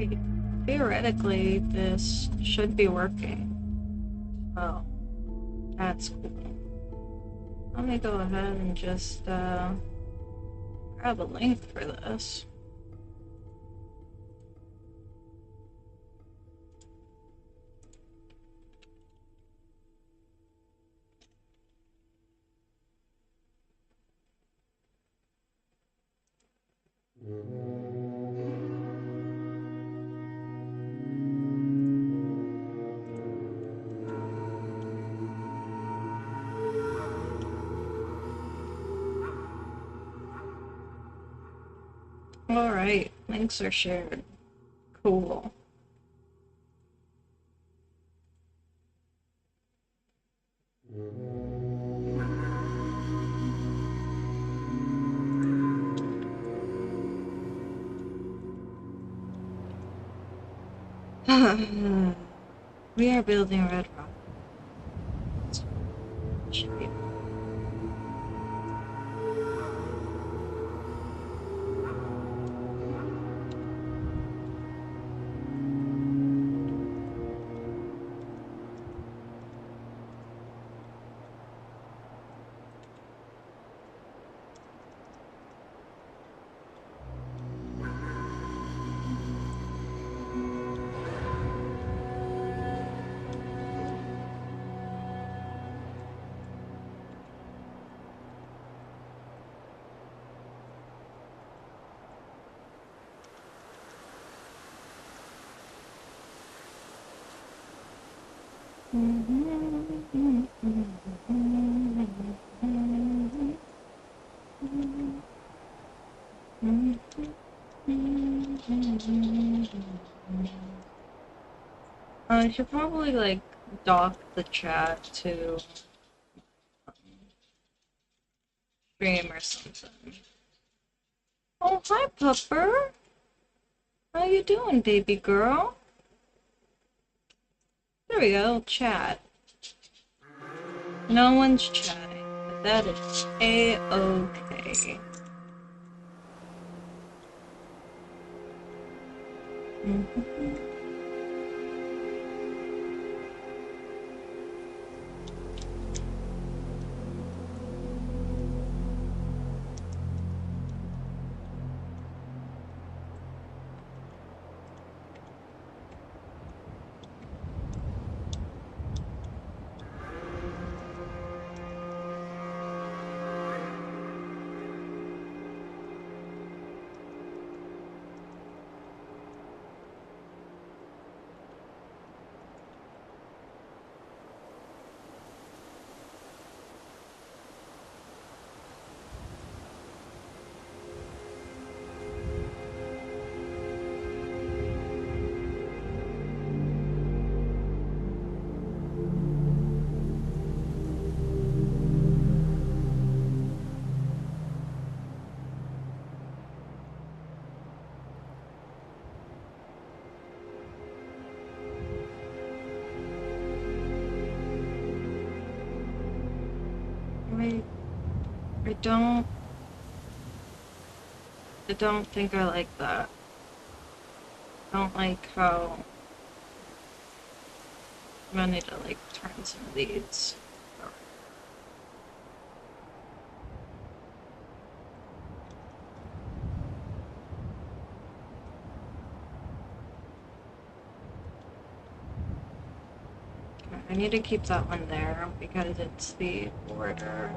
Wait, theoretically, this should be working. Oh, that's cool. Let me go ahead and just grab a link for this. Alright, links are shared. Cool. We are building Red Rock. I should probably like dock the chat to stream or something. Oh, hi, Pupper. How you doing, baby girl? There we go, chat. No one's chatting, but that is A-okay. Wait, I don't think I like that. I don't like how I need to like turn some of these. I need to keep that one there because it's the border.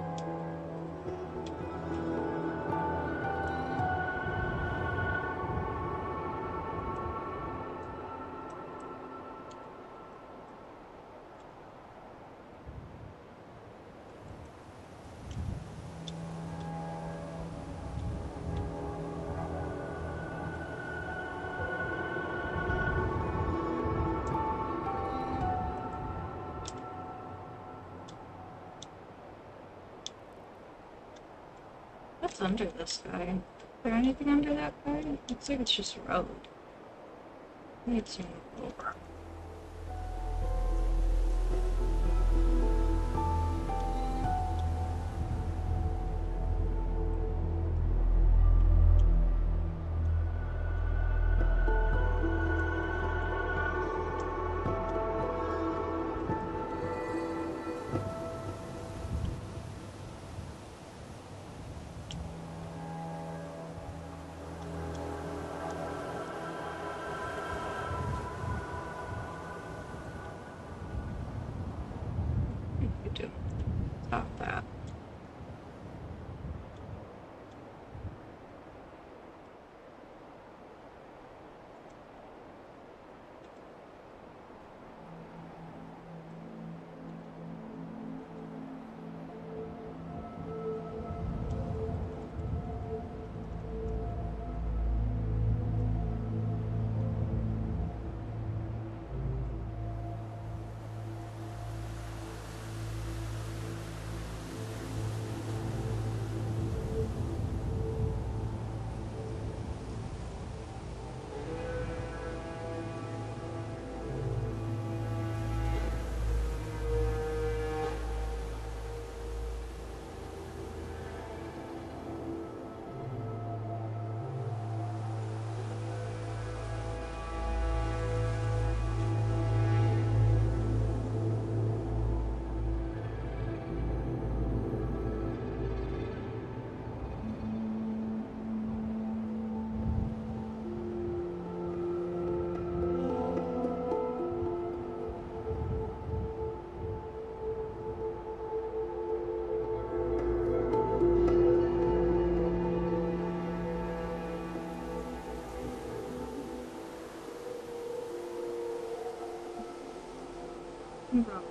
What's under this guy? Is there anything under that guy? Looks like it's just a road. I need to move over. Robert.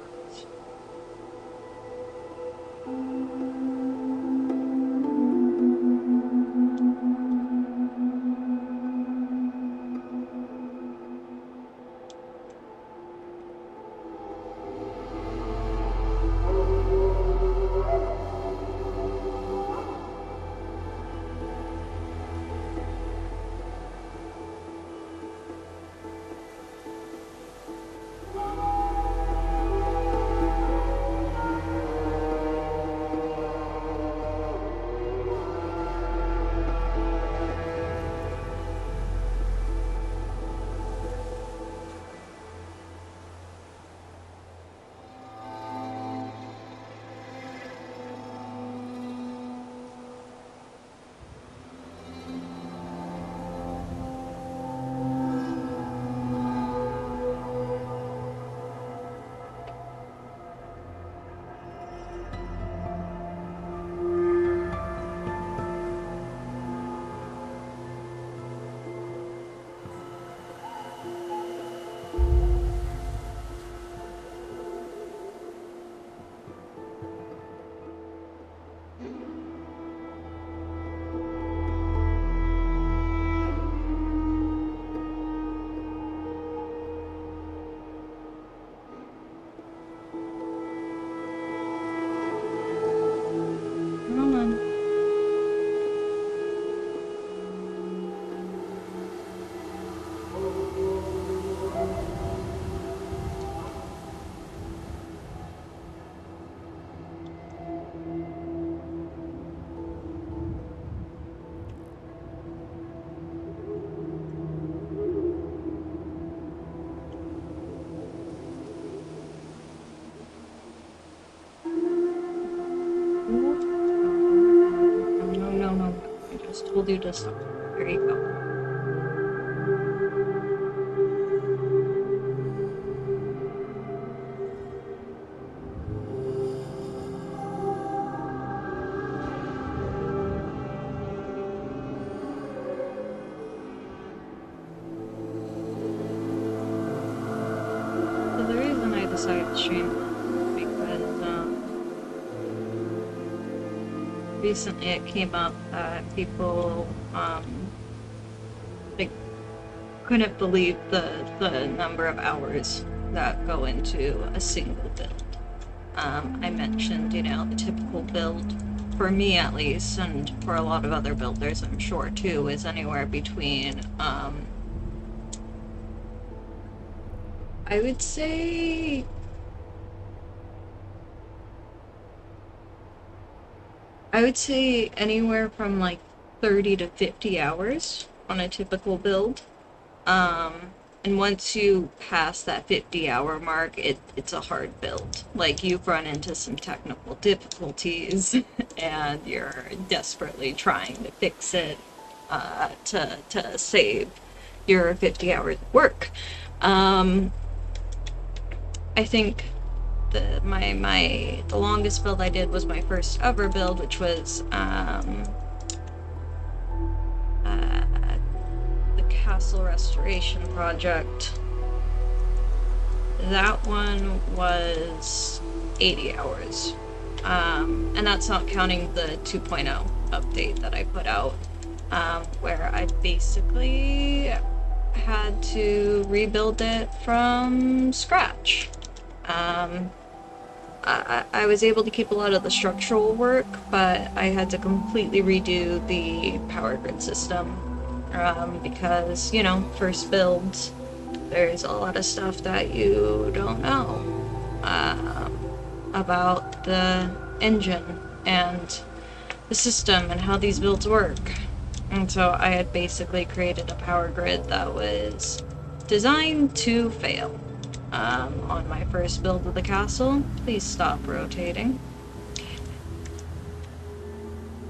Come on. No. I just told you to stop. There you go. So the reason I decided to stream is because recently it came up that people like couldn't believe the number of hours that go into a single build. I mentioned, you know, the typical build for me at least, and for a lot of other builders I'm sure too, is anywhere between I would say anywhere from like 30 to 50 hours on a typical build. And once you pass that 50-hour mark, it's a hard build. Like, you've run into some technical difficulties and you're desperately trying to fix it to save your 50 hours of work. I think the longest build I did was my first ever build, which was the castle restoration project. That one was 80 hours. And that's not counting the 2.0 update that I put out, where I basically had to rebuild it from scratch. I was able to keep a lot of the structural work, but I had to completely redo the power grid system, because, you know, first builds, there's a lot of stuff that you don't know about the engine and the system and how these builds work. And so I had basically created a power grid that was designed to fail. On my first build of the castle. Please stop rotating.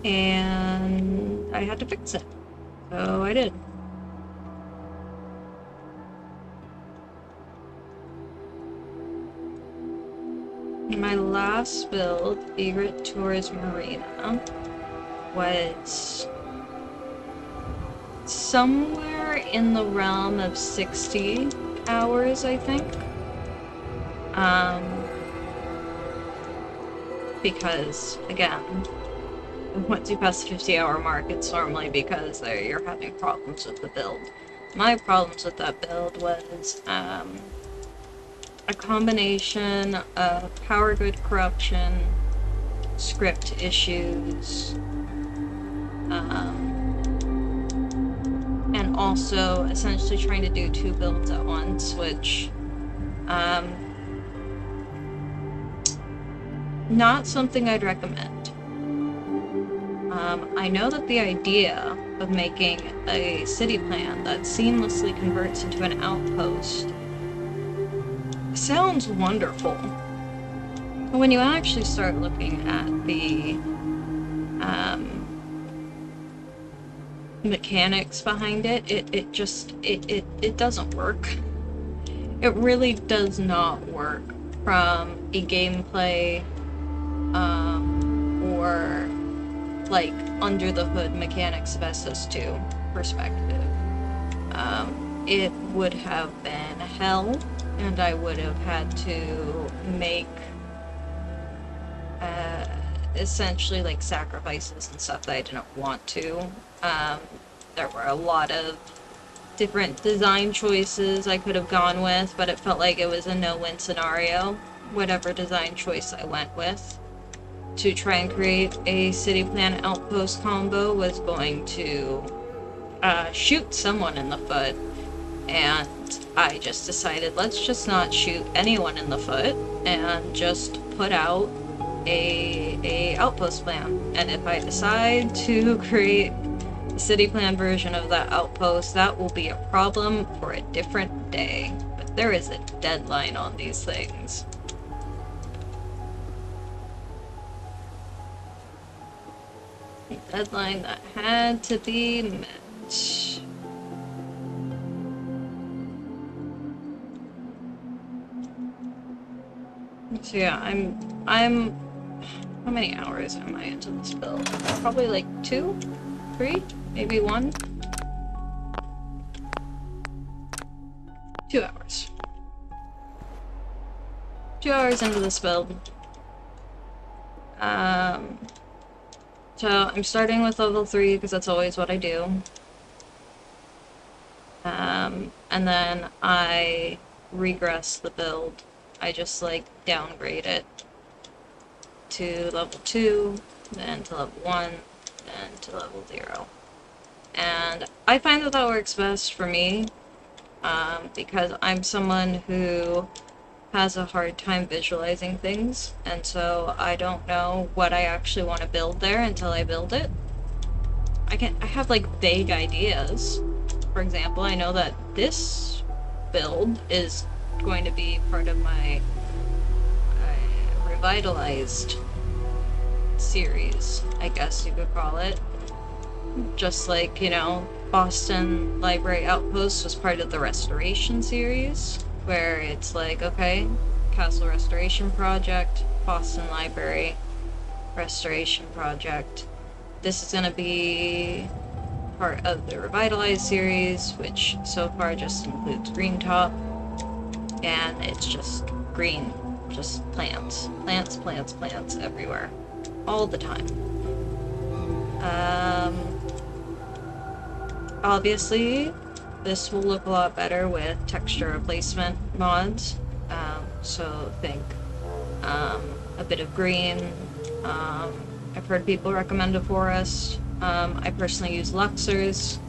And I had to fix it. So I did. My last build, Egret Tours Marina, was somewhere in the realm of 60 hours, I think. Because, again, once you pass the 50-hour mark, it's normally because you're having problems with the build. My problems with that build was a combination of power grid corruption, script issues, and also essentially trying to do 2 builds at once, which not something I'd recommend. I know that the idea of making a city plan that seamlessly converts into an outpost sounds wonderful. But when you actually start looking at the mechanics behind it, it doesn't work. It really does not work from a gameplay or like under the hood mechanics of SS2 perspective. It would have been hell, and I would have had to make essentially like sacrifices and stuff that I didn't want to. There were a lot of different design choices I could have gone with, but it felt like it was a no-win scenario, whatever design choice I went with. To try and create a city plan outpost combo was going to shoot someone in the foot, and I just decided let's just not shoot anyone in the foot and just put out a outpost plan. And if I decide to create a city plan version of that outpost, that will be a problem for a different day. But there is a deadline on these things. A deadline that had to be met. So yeah, I'm how many hours am I into this build? Probably like 2, 3, maybe 1. 2 hours. 2 hours into this build. So I'm starting with level 3 because that's always what I do. And then I regress the build. I just like downgrade it to level 2, then to level 1, then to level 0. And I find that that works best for me, because I'm someone who has a hard time visualizing things, and so I don't know what I actually want to build there until I build it. I have like vague ideas. For example, I know that this build is going to be part of my Revitalized series, I guess you could call it. Just like, you know, Boston Library Outpost was part of the Restoration series, where it's like, okay, Castle Restoration Project, Boston Library Restoration Project. This is going to be part of the Revitalized series, which so far just includes Green Top, and it's just green. Just plants. Plants, plants, plants everywhere. All the time. Obviously, this will look a lot better with texture replacement mods. So think a bit of green. I've heard people recommend a forest. I personally use Luxors.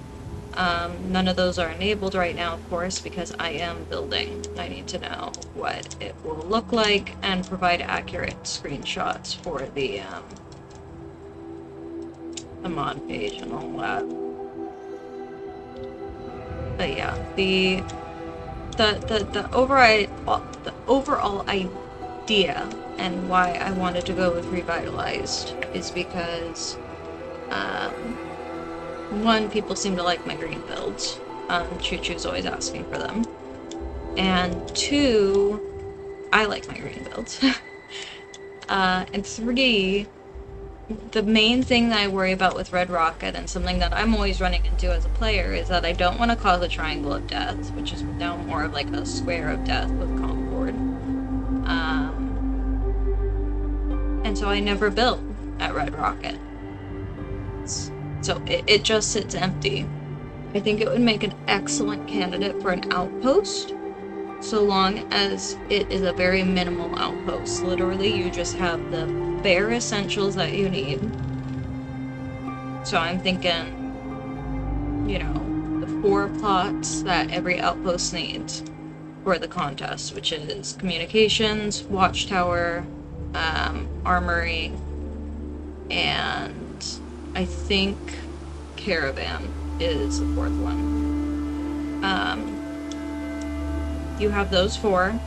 None of those are enabled right now, of course, because I am building. I need to know what it will look like and provide accurate screenshots for the mod page and all that. But yeah, the overall idea and why I wanted to go with Revitalized is because one, people seem to like my green builds. Choo-Choo's always asking for them. And 2, I like my green builds. And 3, the main thing that I worry about with Red Rocket, and something that I'm always running into as a player, is that I don't want to cause a triangle of death, which is now more of like a square of death with Concord. And so I never built at Red Rocket. So it just sits empty. I think it would make an excellent candidate for an outpost, so long as it is a very minimal outpost. Literally, you just have the bare essentials that you need. So I'm thinking, you know, the 4 plots that every outpost needs for the contest, which is communications, watchtower, armory, and I think caravan is the 4th one. You have those 4,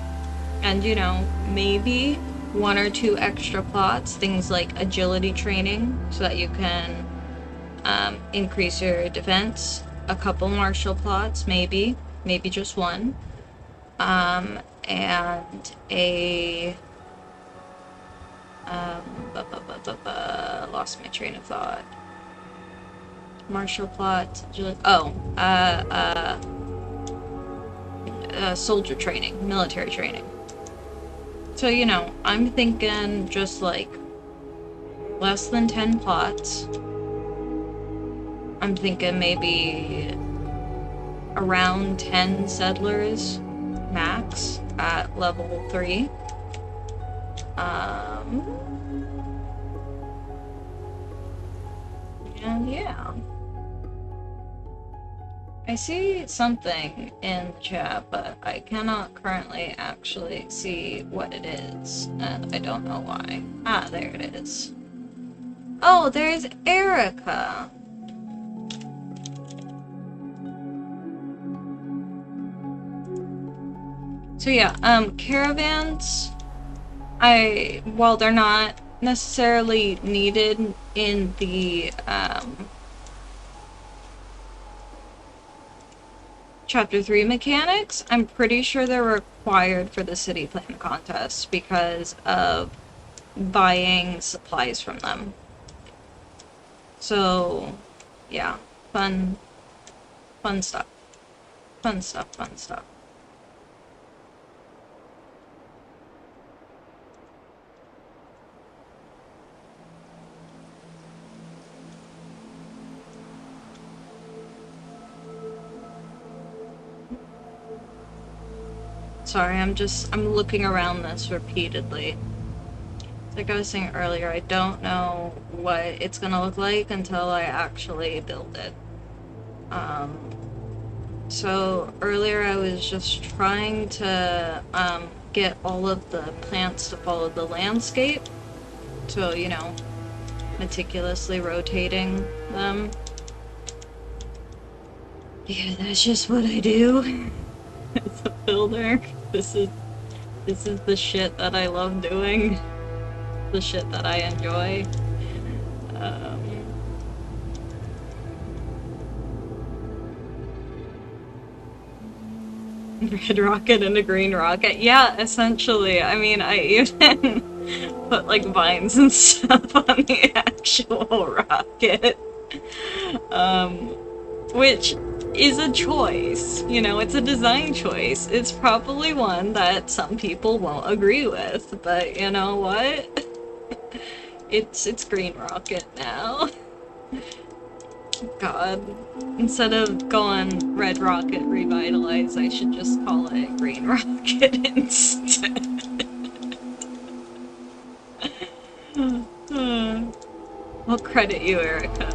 and you know, maybe 1 or 2 extra plots, things like agility training, so that you can increase your defense. A couple martial plots, maybe just 1. And a lost my train of thought. Martial plot. Soldier training, military training. So, you know, I'm thinking just like less than 10 plots. I'm thinking maybe around 10 settlers max at level 3. And yeah. I see something in the chat, but I cannot currently actually see what it is, and I don't know why. Ah, there it is. Oh, there's Erica! So yeah, caravans, while they're not necessarily needed in the, Chapter 3 mechanics, I'm pretty sure they're required for the city plan contest because of buying supplies from them. So, yeah, fun stuff. Fun stuff. Sorry, I'm looking around this repeatedly. Like I was saying earlier, I don't know what it's gonna look like until I actually build it. So earlier I was just trying to get all of the plants to follow the landscape. So, you know, meticulously rotating them. Yeah, that's just what I do as a builder. This is the shit that I love doing. The shit that I enjoy. Red rocket and a green rocket. Yeah, essentially. I mean, I even put like vines and stuff on the actual rocket. Which is a choice. You know, it's a design choice. It's probably one that some people won't agree with, but you know what? It's green rocket now. God. Instead of going red rocket revitalized, I should just call it green rocket instead. I'll credit you, Erica.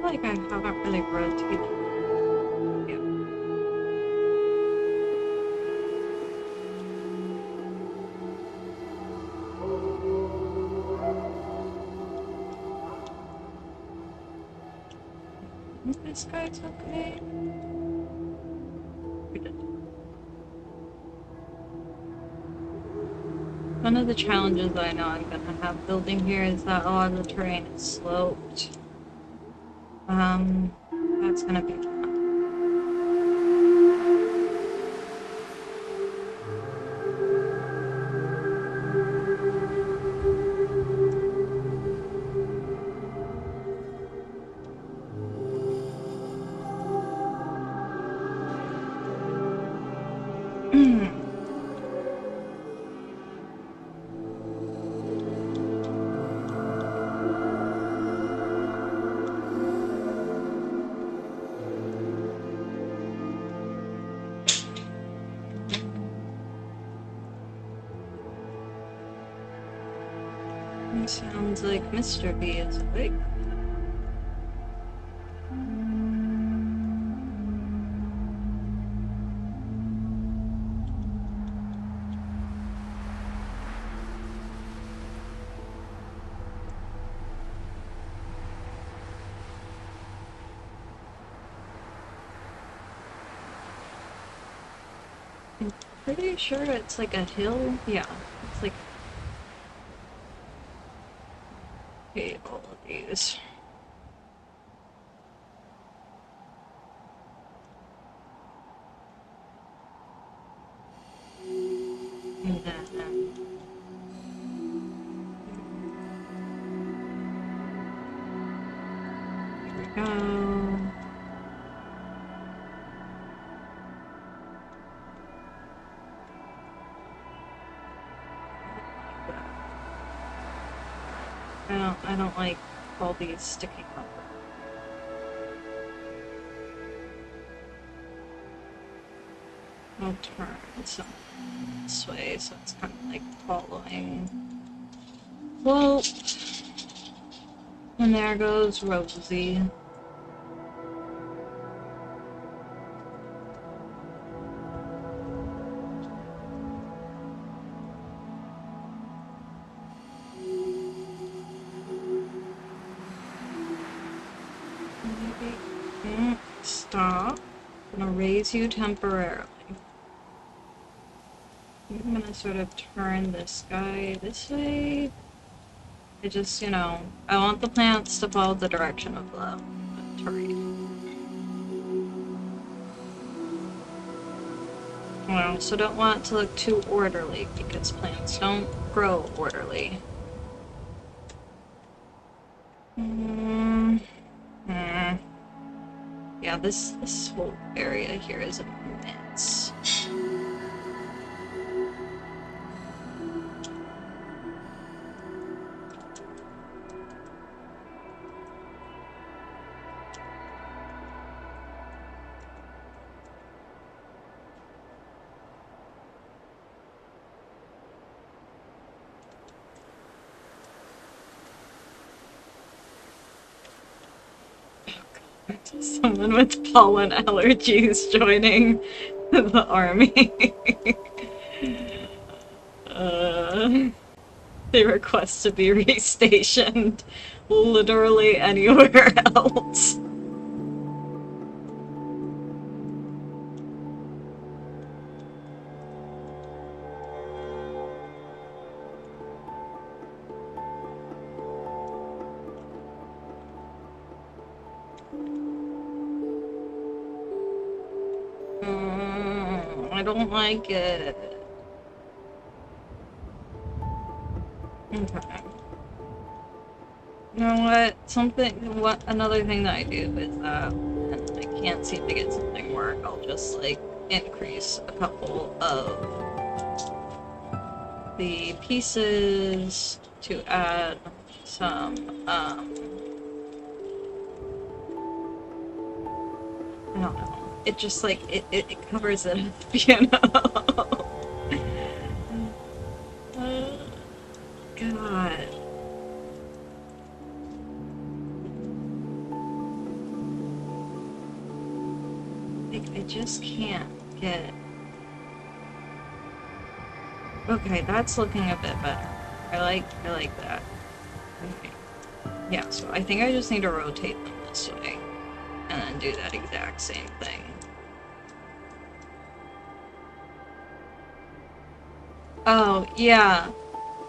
like I haven't really rotated. Yeah. I think this guy's okay. One of the challenges I know I'm gonna have building here is that a lot of the terrain is sloped. That's gonna be fun. Sounds like Mr. B is awake. I'm pretty sure it's like a hill. Yeah, it's like okay, all of these. And then here we go. I don't like all these sticking up. I'll turn some this way, so it's kind of like following. Well, and there goes Rosie. Stop. I'm gonna raise you temporarily. I'm gonna sort of turn this guy this way. I just, you know, I want the plants to follow the direction of the terrain. I also don't want it to look too orderly because plants don't grow orderly. Yeah, this whole area here is immense. Someone with pollen allergies joining the army. They request to be restationed literally anywhere else. I don't like it. Okay. You know what? Another thing that I do is that when I can't seem to get something work, I'll just like increase a couple of the pieces to add some, I don't know. It just like, it covers it up, you know? God. Like, I just can't get... Okay, that's looking a bit better. I like that. Okay. Yeah, so I think I just need to rotate them this way. And then do that exact same thing. Oh, yeah.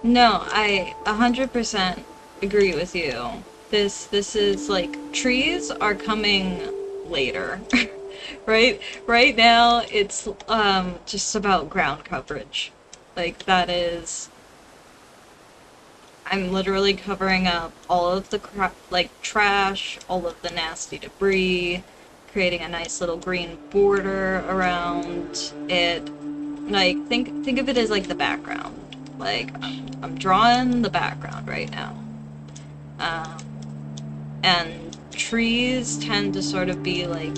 No, I 100% agree with you. This is like trees are coming later. Right? Right now it's just about ground coverage. Like that is I'm literally covering up all of the like trash, all of the nasty debris, creating a nice little green border around it. Like think of it as like the background. Like I'm drawing the background right now. Um, and trees tend to sort of be like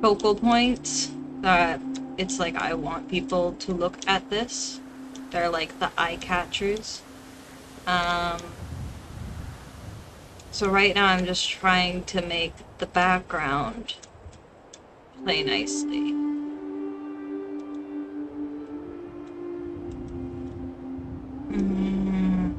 focal points that it's like I want people to look at this. They're like the eye catchers. Um, so right now I'm just trying to make the background play nicely. Mm.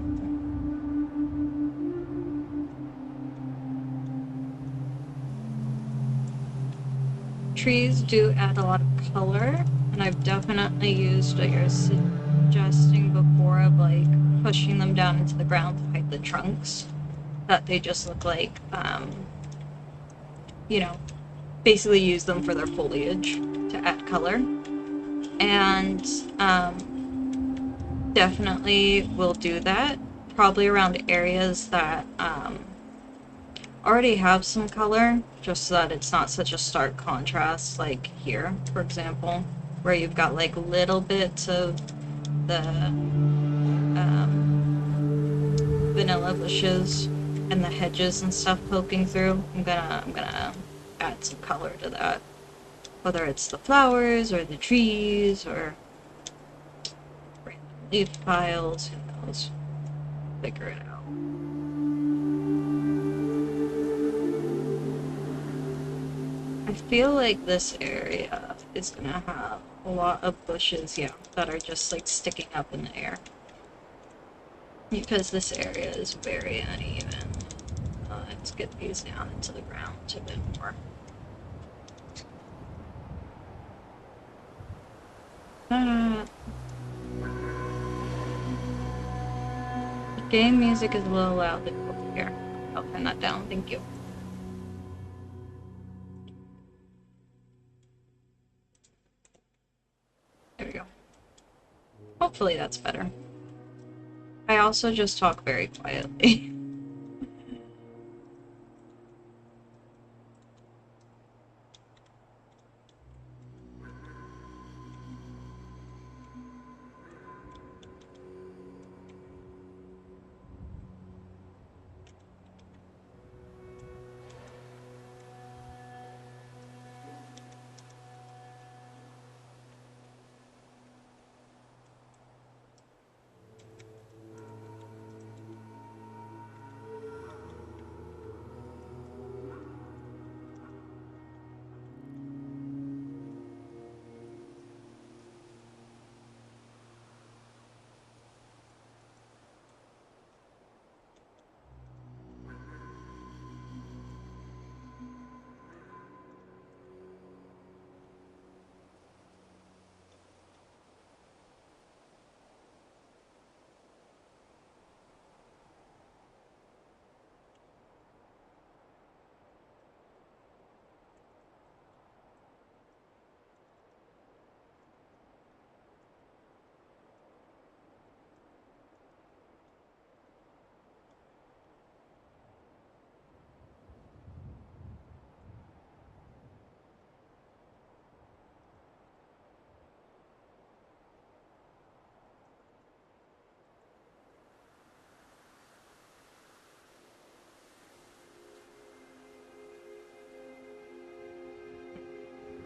Trees do add a lot of color, and I've definitely used what you're suggesting before of like pushing them down into the ground to hide the trunks. That they just look like, you know, basically use them for their foliage to add color. And definitely will do that, probably around areas that already have some color, just so that it's not such a stark contrast, like here, for example, where you've got like little bits of the vanilla bushes and the hedges and stuff poking through. I'm gonna add some color to that. Whether it's the flowers or the trees or random leaf piles, who knows? Figure it out. I feel like this area is gonna have a lot of bushes, yeah, that are just like sticking up in the air. Because this area is very uneven. Let's get these down into the ground a bit more. The game music is a little loud over here. I'll turn that down, thank you. There we go. Hopefully that's better. I also just talk very quietly.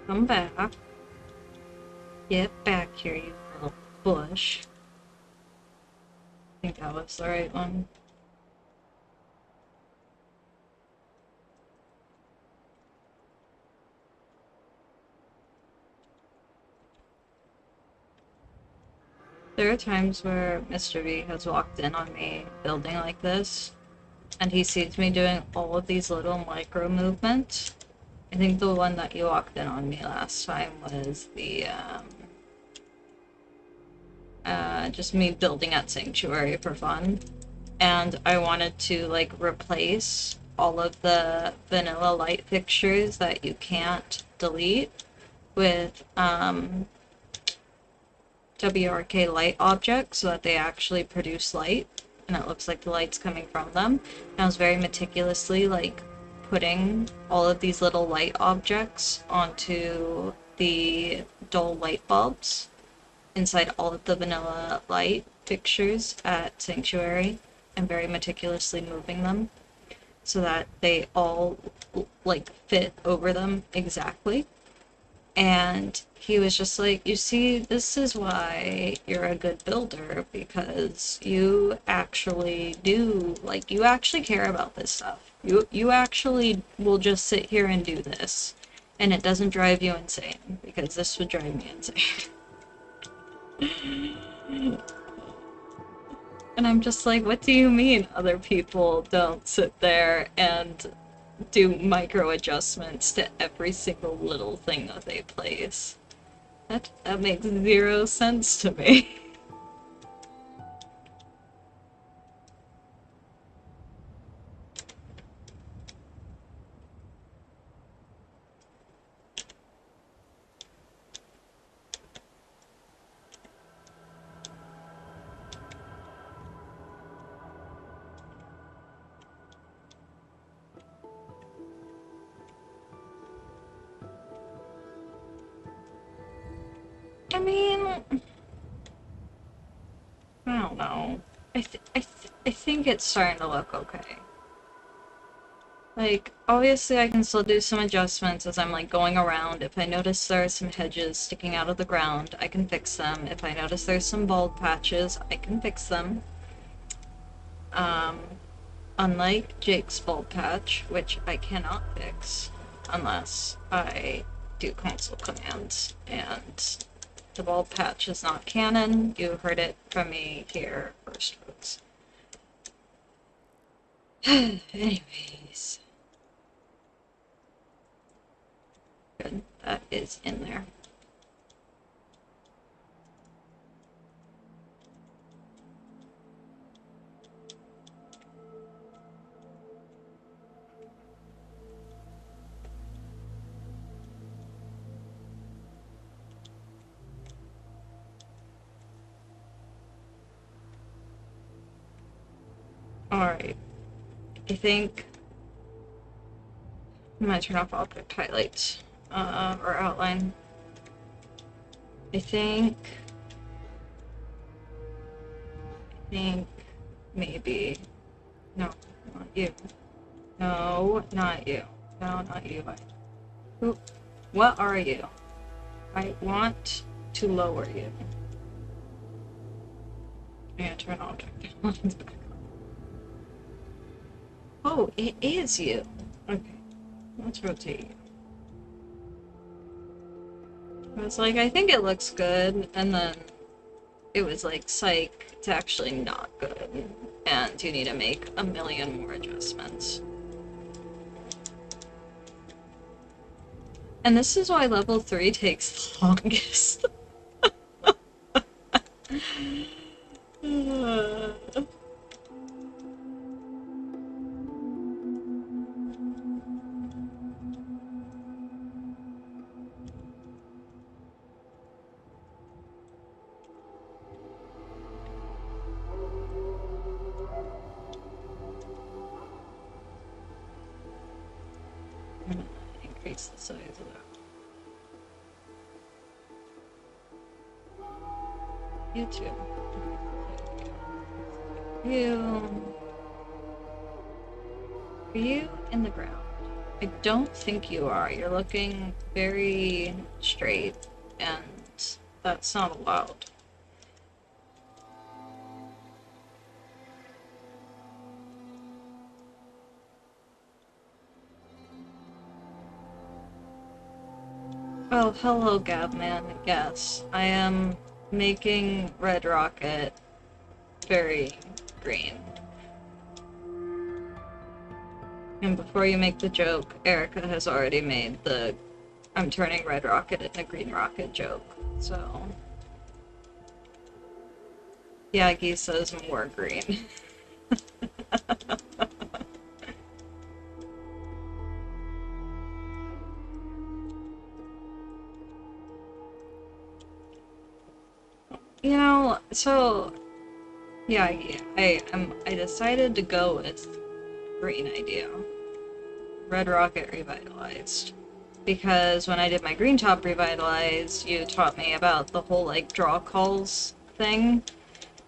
Come back. Get back here, you little bush. I think that was the right one. There are times where Mr. V has walked in on me building like this, and he sees me doing all of these little micro movements. I think the one that you walked in on me last time was the, just me building at Sanctuary for fun. And I wanted to, like, replace all of the vanilla light fixtures that you can't delete with, WRK light objects so that they actually produce light and it looks like the light's coming from them. And I was very meticulously like putting all of these little light objects onto the dull light bulbs inside all of the vanilla light fixtures at Sanctuary and very meticulously moving them so that they all like fit over them exactly. And he was just like, you see, this is why you're a good builder, because you actually do, like, you actually care about this stuff. You actually will just sit here and do this, and it doesn't drive you insane, because this would drive me insane. And I'm just like, what do you mean other people don't sit there and do micro adjustments to every single little thing that they place? That makes zero sense to me. I mean, I don't know. I think it's starting to look okay. Like, obviously I can still do some adjustments as I'm like going around. If I notice there are some hedges sticking out of the ground, I can fix them. If I notice there's some bald patches, I can fix them. Unlike Jake's bald patch, which I cannot fix unless I do console commands, and the bald patch is not canon. You heard it from me here first, folks. Anyways. Good, that is in there. Alright. I think I'm gonna turn off object highlights, or outline. I think maybe, no, not you. No, not you. No, not you. Who, what are you? I want to lower you. I'm gonna turn object highlights back on. Oh, it is you. Okay, let's rotate you. I was like, I think it looks good, and then it was like, psych, it's actually not good, and you need to make a million more adjustments. And this is why level 3 takes the longest. Increase the size of that. You too. Are you in the ground? I don't think you are. You're looking very straight, and that's not allowed. Oh, hello, Gabman. Yes, I am making Red Rocket very green. And before you make the joke, Erica has already made the I'm turning Red Rocket into Green Rocket joke, so... Yagi says more green. You know, so... Yagi, I decided to go with green idea. Red Rocket Revitalized. Because when I did my Green Top Revitalized, you taught me about the whole, like, draw calls thing,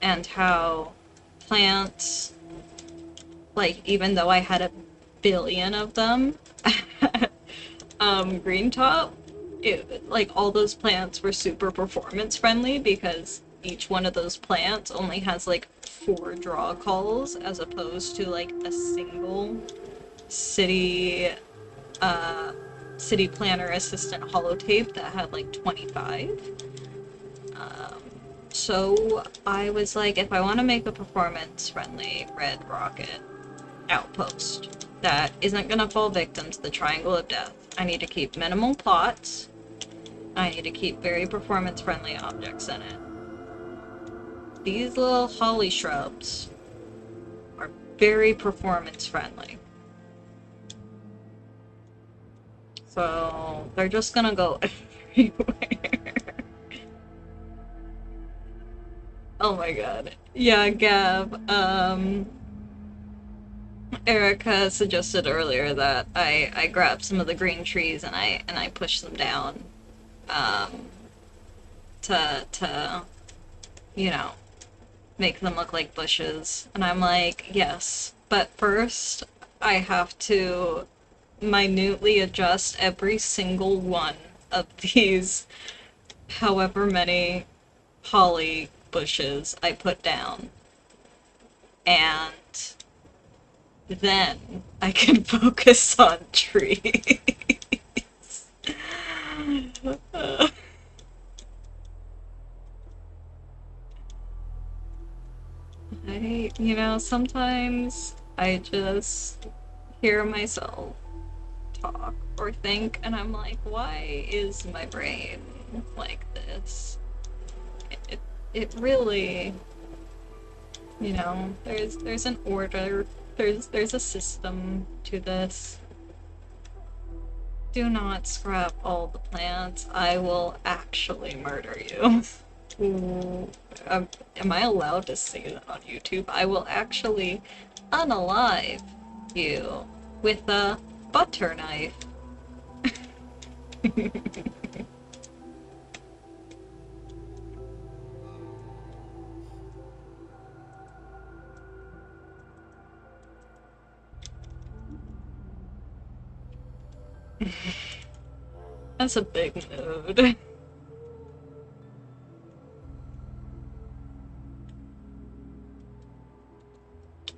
and how plants, like, even though I had a billion of them, Green Top, like, all those plants were super performance friendly because each one of those plants only has, like, 4 draw calls as opposed to, like, a single city city planner assistant holotape that had like 25. So I was like, if I want to make a performance friendly Red Rocket Outpost that isn't gonna fall victim to the Triangle of Death, I need to keep minimal plots. I need to keep very performance friendly objects in it. These little holly shrubs are very performance friendly. So they're just gonna go everywhere. Oh my god. Yeah, Gab. Erica suggested earlier that I grab some of the green trees and I push them down um, to you know, make them look like bushes. And I'm like, yes, but first I have to minutely adjust every single one of these however many holly bushes I put down. And then I can focus on trees. You know, sometimes I just hear myself talk or think, and I'm like, why is my brain like this? It really, you know, there's an order, there's a system to this. Do not scrap all the plants. I will actually murder you. Ooh, am I allowed to say that on YouTube? I will actually unalive you with a butter knife. That's a big mood.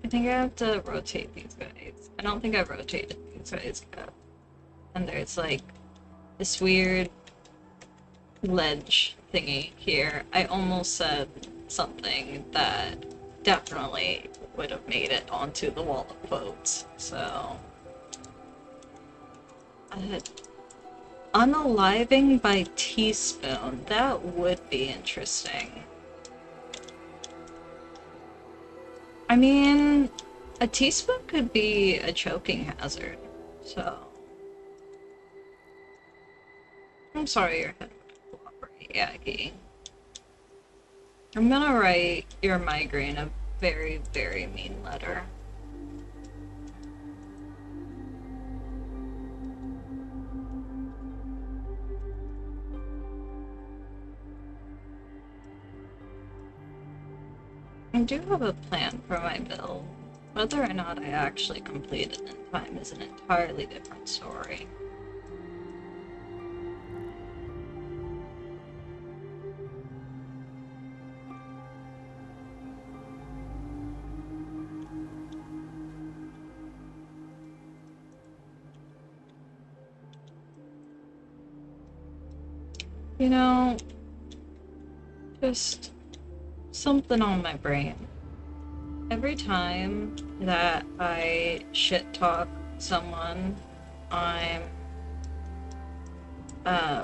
I think I have to rotate these guys. I don't think I've rotated these guys yet. And there's like this weird ledge thingy here. I almost said something that definitely would have made it onto the wall of votes. So, unaliving by teaspoon. That would be interesting. I mean, a teaspoon could be a choking hazard, so... I'm sorry your head would cooperate, Yagi. I'm gonna write your migraine a very, very mean letter. I do have a plan for my build. Whether or not I actually complete it in time is an entirely different story. You know, Just something on my brain. Every time that I shit talk someone, I'm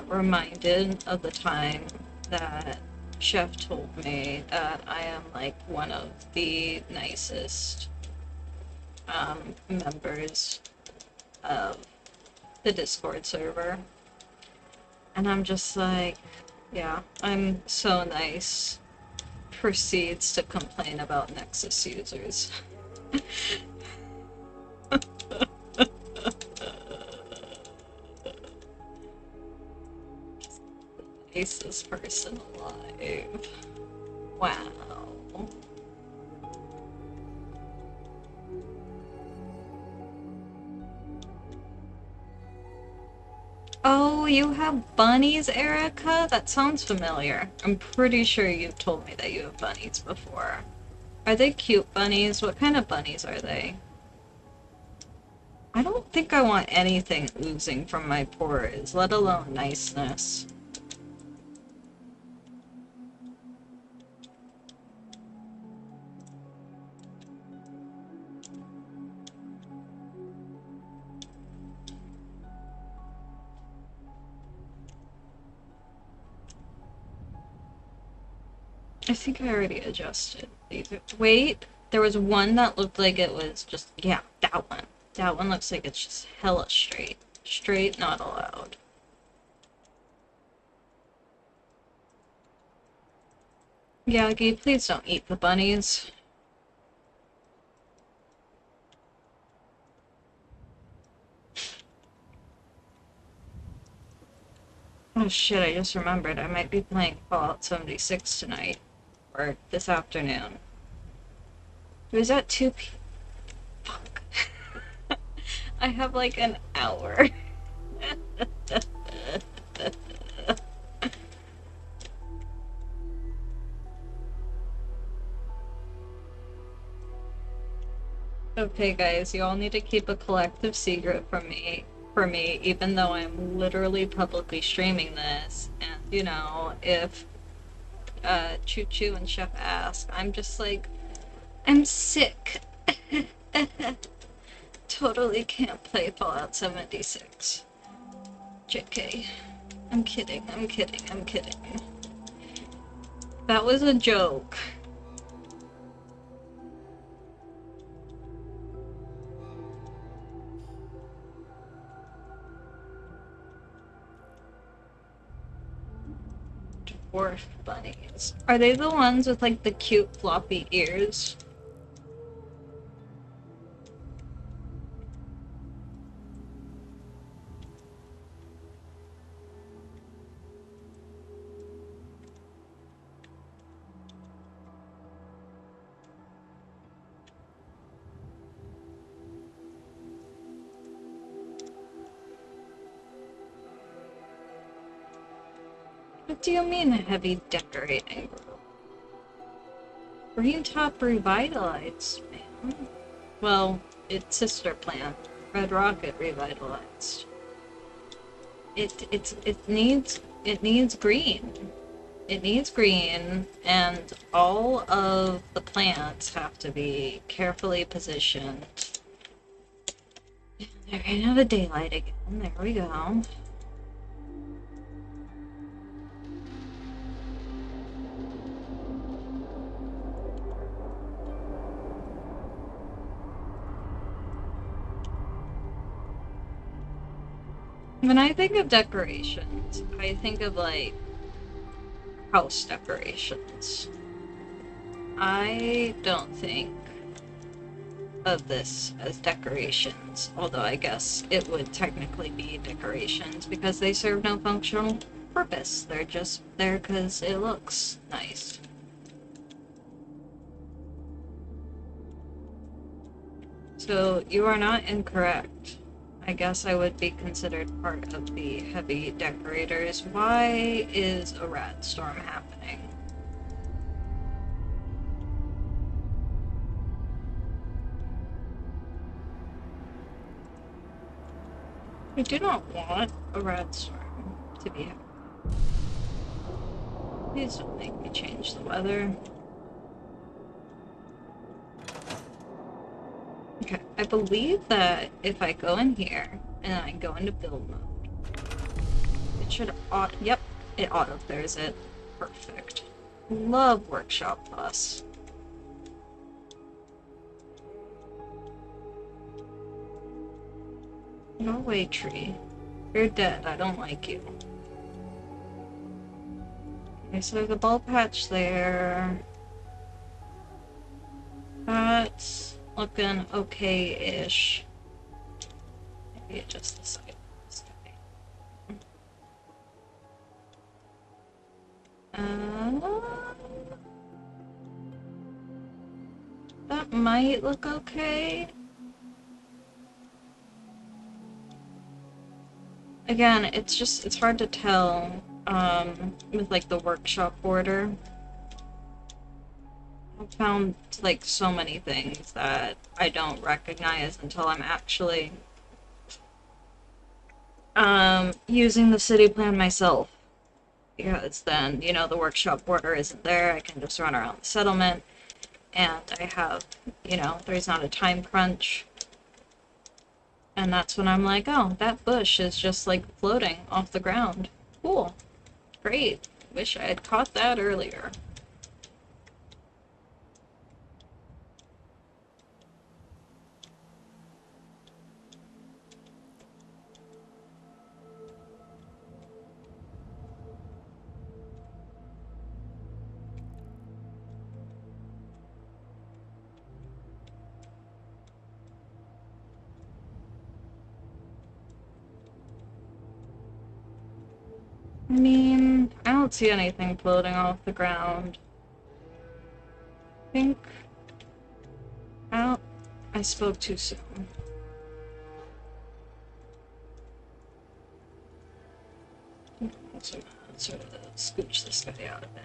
reminded of the time that Chef told me that I am like one of the nicest members of the Discord server. And I'm just like, yeah, I'm so nice. Proceeds to complain about Nexus users. Nicest person alive. Wow. Oh, you have bunnies, Erica? That sounds familiar. I'm pretty sure you've told me that you have bunnies before. Are they cute bunnies? What kind of bunnies are they? I don't think I want anything oozing from my pores, let alone niceness. I think I already adjusted these. Wait, there was one that looked like it was just, yeah, that one. That one looks like it's just hella straight. Straight, not allowed. Yagi, please don't eat the bunnies. Oh shit, I just remembered. I might be playing Fallout 76 tonight. Or this afternoon. It was at 2 p. Fuck. I have like an hour. Okay guys, you all need to keep a collective secret from me, even though I'm literally publicly streaming this. And you know, if Choo Choo and Chef ask, I'm just like, I'm sick. Totally can't play Fallout 76. JK. I'm kidding, I'm kidding, I'm kidding. That was a joke. Dwarf bunnies. Are they the ones with like the cute floppy ears? What do you mean heavy decorating? Green Top Revitalized, man. Well, its sister plant, Red Rocket Revitalized. It needs green. It needs green, and all of the plants have to be carefully positioned. They're gonna have the daylight again. There we go. When I think of decorations, I think of like house decorations. I don't think of this as decorations, although I guess it would technically be decorations because they serve no functional purpose. They're just there because it looks nice. So you are not incorrect. I guess I would be considered part of the heavy decorators. Why is a rat storm happening? I do not want a rat storm to be happening. Please don't make me change the weather. Okay, I believe that if I go in here and I go into build mode, it should yep, it auto clears it. Perfect. Love Workshop Plus. No way, tree. You're dead. I don't like you. Okay, so there's a bulb patch there. That's looking okay-ish. Maybe adjust the side of this guy. That might look okay. Again, it's hard to tell with like the workshop border. I've found like so many things that I don't recognize until I'm actually using the city plan myself. Because then, you know, the workshop border isn't there, I can just run around the settlement, and I have, you know, there's not a time crunch. And that's when I'm like, oh, that bush is just like floating off the ground. Cool. Great. Wish I had caught that earlier. I mean, I don't see anything floating off the ground. I think... I spoke too soon. So I'm gonna sort of scooch this guy out a bit.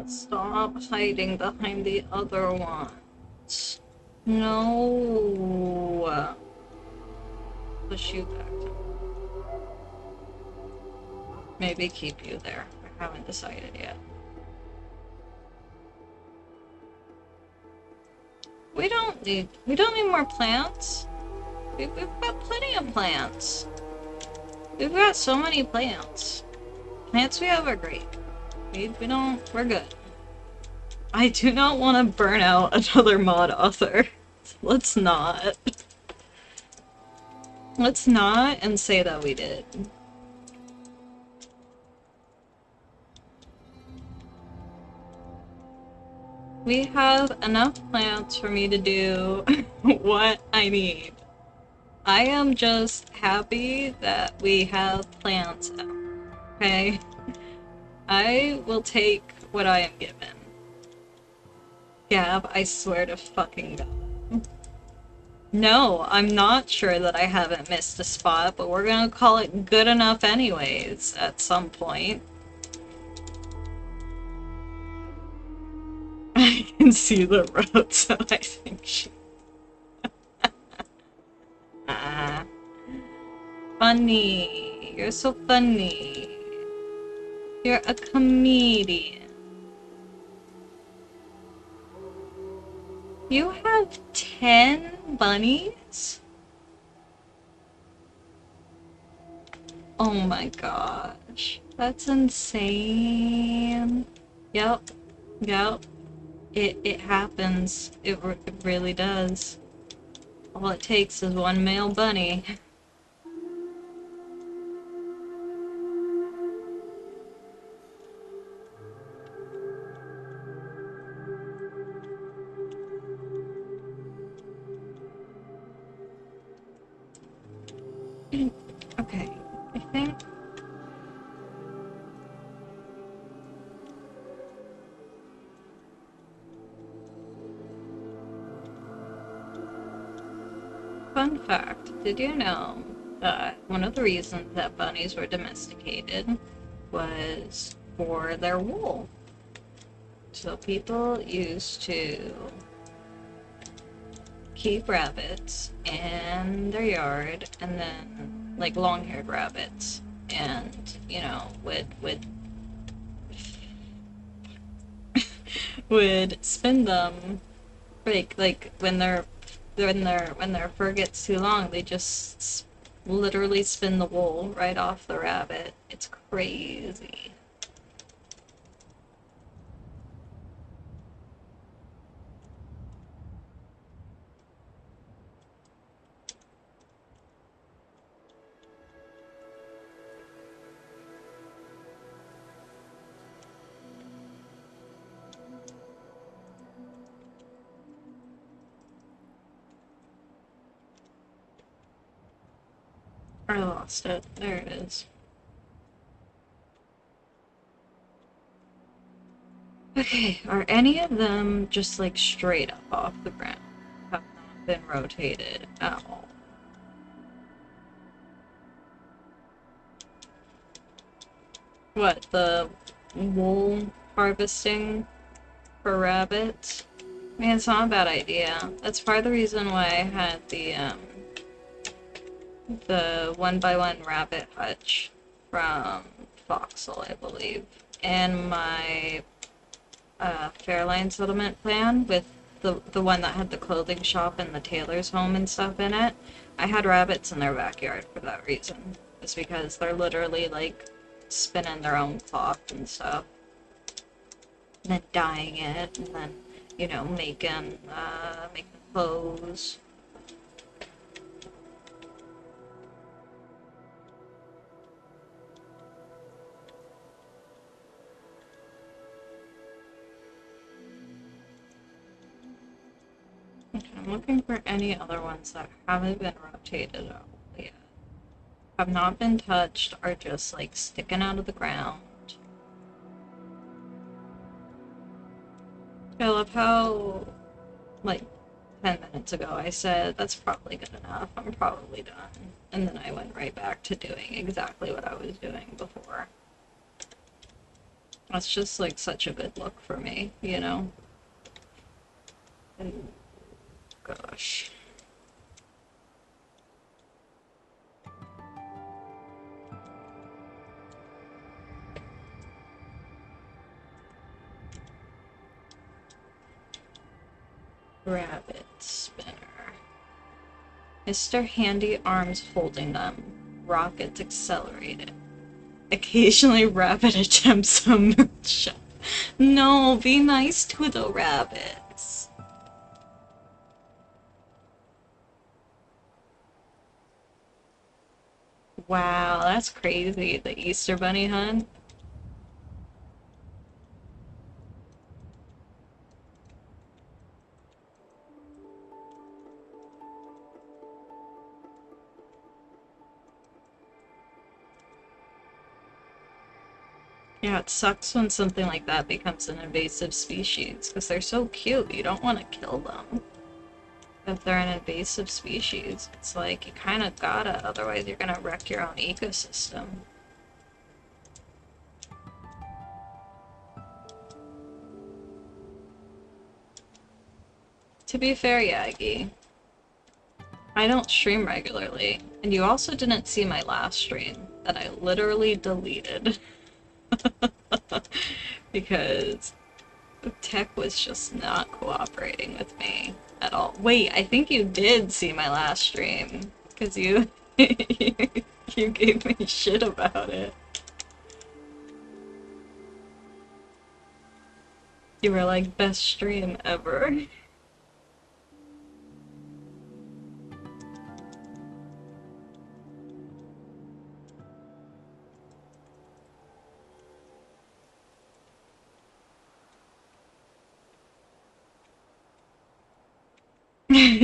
Stop hiding behind the other ones. No. Push you back. Maybe keep you there. I haven't decided yet. We don't need more plants. We've got plenty of plants. We've got so many plants. Plants we have are great. We're good. I do not want to burn out another mod author. Let's not. Let's not and say that we did. We have enough plants for me to do what I need. I am just happy that we have plants out, okay? I will take what I am given. Gab, I swear to fucking God. No, I'm not sure that I haven't missed a spot, but we're gonna call it good enough anyways at some point. I can see the road, so I think she... Funny. You're so funny. You're a comedian. You have 10 bunnies? Oh my gosh. That's insane. Yep. Yep. It happens. It really does. All it takes is one male bunny. Okay, I think... Fun fact, did you know that one of the reasons that bunnies were domesticated was for their wool? So people used to keep rabbits in their yard, and then like long-haired rabbits, and you know would spin them like when their fur gets too long, they just literally spin the wool right off the rabbit. It's crazy. I lost it. There it is. Okay, are any of them just like straight up off the ground? Have not been rotated at all? What, the wool harvesting for rabbits? I mean, it's not a bad idea. That's part of the reason why I had the one-by-one rabbit hutch from Foxel, I believe, and my Fairline settlement plan with the one that had the clothing shop and the tailor's home and stuff in it. I had rabbits in their backyard for that reason. It's because they're literally like spinning their own cloth and stuff, and then dyeing it, and then making clothes. Okay, I'm looking for any other ones that haven't been rotated out yet. Have not been touched, are just like sticking out of the ground. I love how, like, 10 minutes ago I said, that's probably good enough, I'm probably done. And then I went right back to doing exactly what I was doing before. That's just like such a good look for me, you know? And gosh. Rabbit spinner. Mr. Handy Arms holding them. Rockets accelerated. Occasionally rabbit attempts a moonshot. No, be nice to the rabbits. Wow, that's crazy. The Easter Bunny hunt. Yeah, it sucks when something like that becomes an invasive species, because they're so cute, you don't want to kill them. If they're an invasive species, it's like, you kind of gotta, otherwise you're gonna wreck your own ecosystem. To be fair, Yagi, I don't stream regularly, and you also didn't see my last stream, that I literally deleted. Because tech was just not cooperating with me at all. Wait, I think you did see my last stream, because you you gave me shit about it. You were like, best stream ever.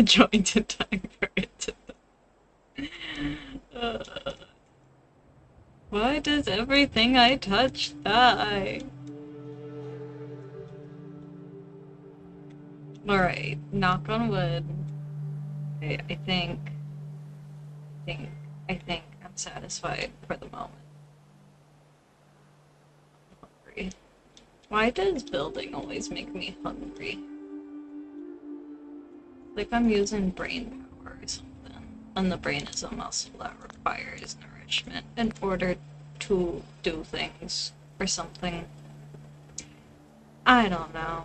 Joined in time for it. Why does everything I touch die? Alright, knock on wood. Okay, I think I'm satisfied for the moment. Hungry. Why does building always make me hungry? Like I'm using brain power or something. And the brain is a muscle that requires nourishment in order to do things or something. I don't know.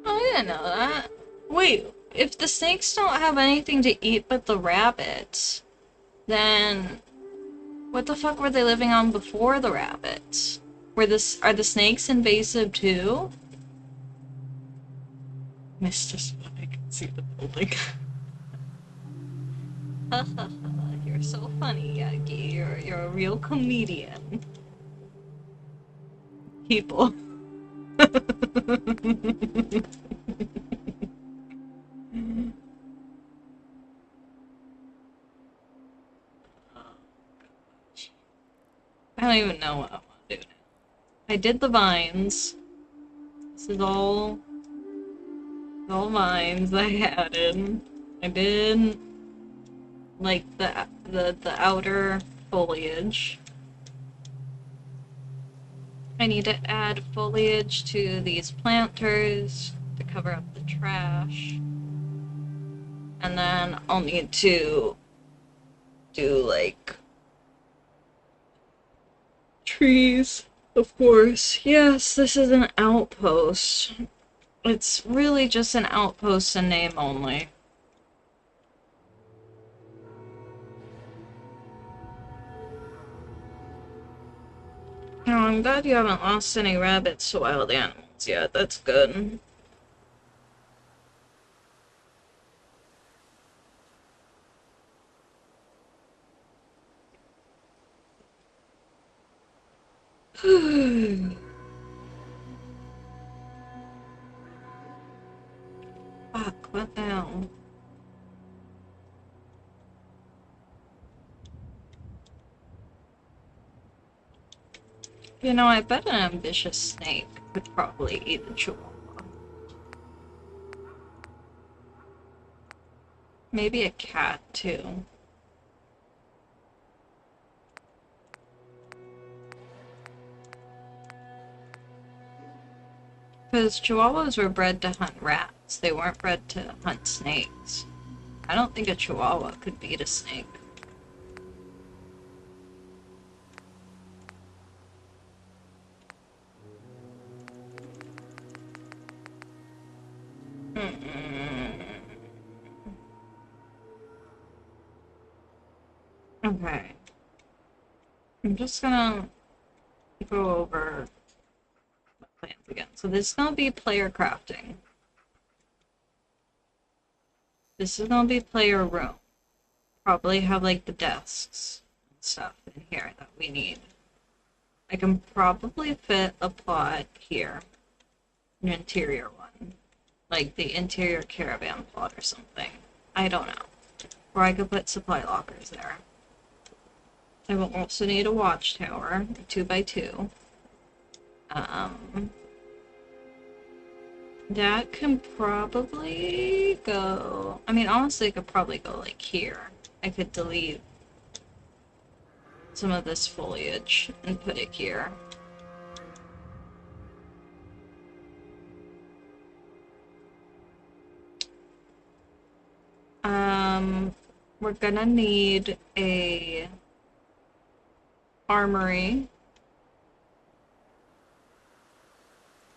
Oh, I didn't know that. Wait, if the snakes don't have anything to eat but the rabbits, then what the fuck were they living on before the rabbits? Are the snakes invasive too? Mr. Spot, I can see the building. You're so funny, Yagi. You're a real comedian. People. I don't even know what I want to do now. I did the vines. This is all vines I added. I did like the outer foliage. I need to add foliage to these planters to cover up the trash. And then I'll need to do like trees, of course. Yes, this is an outpost. It's really just an outpost in name only. Oh, I'm glad you haven't lost any rabbits to wild animals yet. That's good. Fuck, what the hell? You know, I bet an ambitious snake could probably eat a chihuahua. Maybe a cat, too. Because chihuahuas were bred to hunt rats. They weren't bred to hunt snakes. I don't think a chihuahua could beat a snake. Okay. I'm just gonna go over my plans again. So this is gonna be player crafting. This is gonna be player room. Probably have like the desks and stuff in here that we need. I can probably fit a plot here. An interior one. Like the interior caravan plot or something. I don't know. Or I could put supply lockers there. I will also need a watchtower, 2x2. That can probably go... I mean, honestly, it could probably go, like, here. I could delete some of this foliage and put it here. We're gonna need a armory.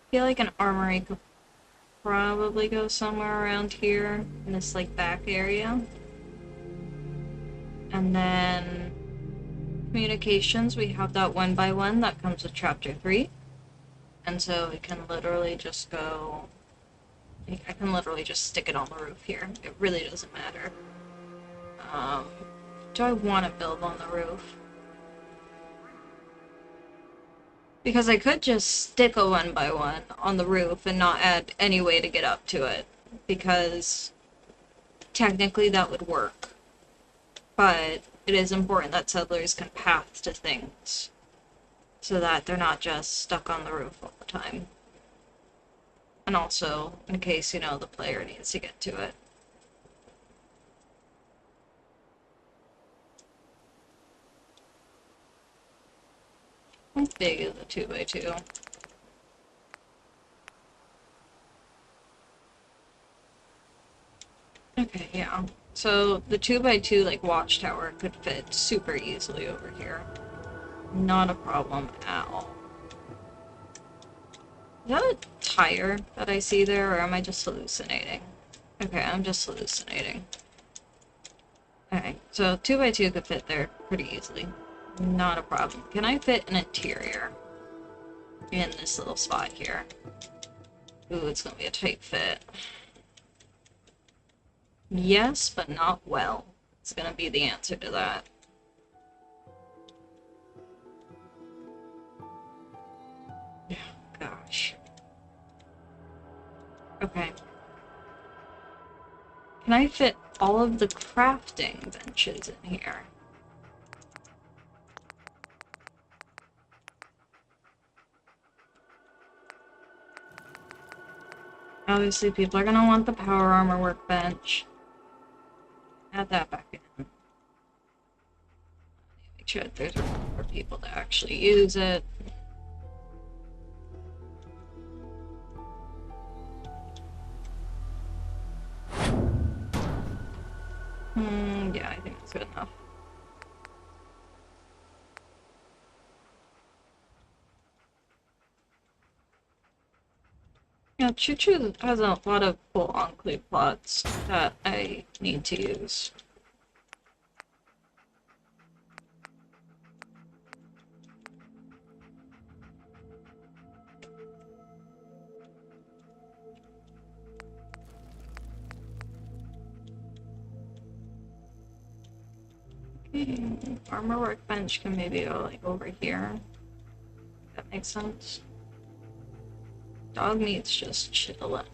I feel like an armory could probably go somewhere around here in this like back area. And then communications, we have that 1x1 that comes with chapter 3. And so we can literally just go, I can literally just stick it on the roof here. It really doesn't matter. Do I want to build on the roof? Because I could just stick a 1x1 on the roof and not add any way to get up to it. Because technically that would work, but it is important that settlers can path to things so that they're not just stuck on the roof all the time. And also, in case, the player needs to get to it. How big is a 2x2? Okay, yeah. So the 2x2 like watchtower could fit super easily over here. Not a problem at all. Is that a tire that I see there, or am I just hallucinating? Okay, I'm just hallucinating. Okay, so 2x2 could fit there pretty easily. Not a problem. Can I fit an interior in this little spot here? Ooh, it's gonna be a tight fit. Yes, but not well. It's gonna be the answer to that. Gosh. Okay. Can I fit all of the crafting benches in here? Obviously, people are gonna want the power armor workbench. Add that back in. Make sure that there's room for people to actually use it. Yeah, I think that's good enough. Yeah, Choo Choo has a lot of cool enclave plots that I need to use. Armor workbench can maybe go like over here. That makes sense. Dog meat's just chillin'.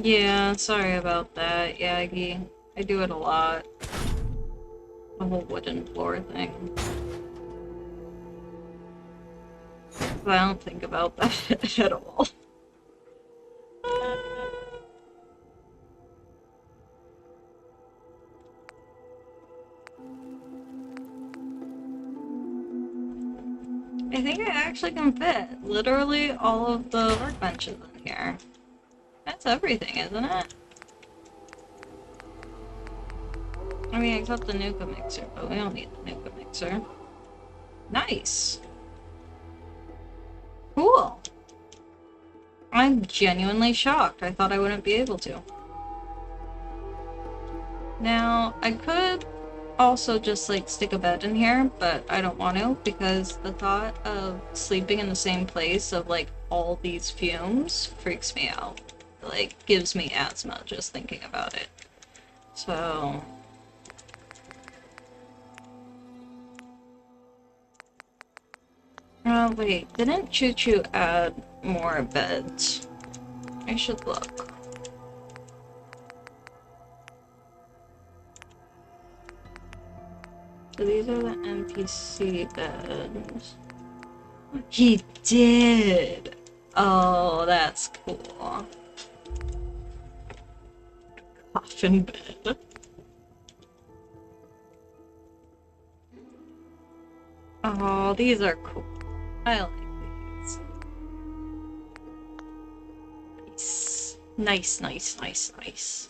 Yeah, sorry about that, Yagi. I do it a lot. The whole wooden floor thing. But I don't think about that at all. I think I actually can fit literally all of the workbenches in here. That's everything, isn't it? I mean, except the Nuka mixer, but we don't need the Nuka mixer. Nice! Cool! I'm genuinely shocked. I thought I wouldn't be able to. Now, I could also just like stick a bed in here, but I don't want to because the thought of sleeping in the same place of like all these fumes freaks me out. Like, gives me asthma just thinking about it. So... oh wait, didn't Choo Choo add more beds? I should look. So these are the NPC beds. He did! Oh, that's cool. Coffin bed. Oh, these are cool. I like these. Nice, nice, nice, nice.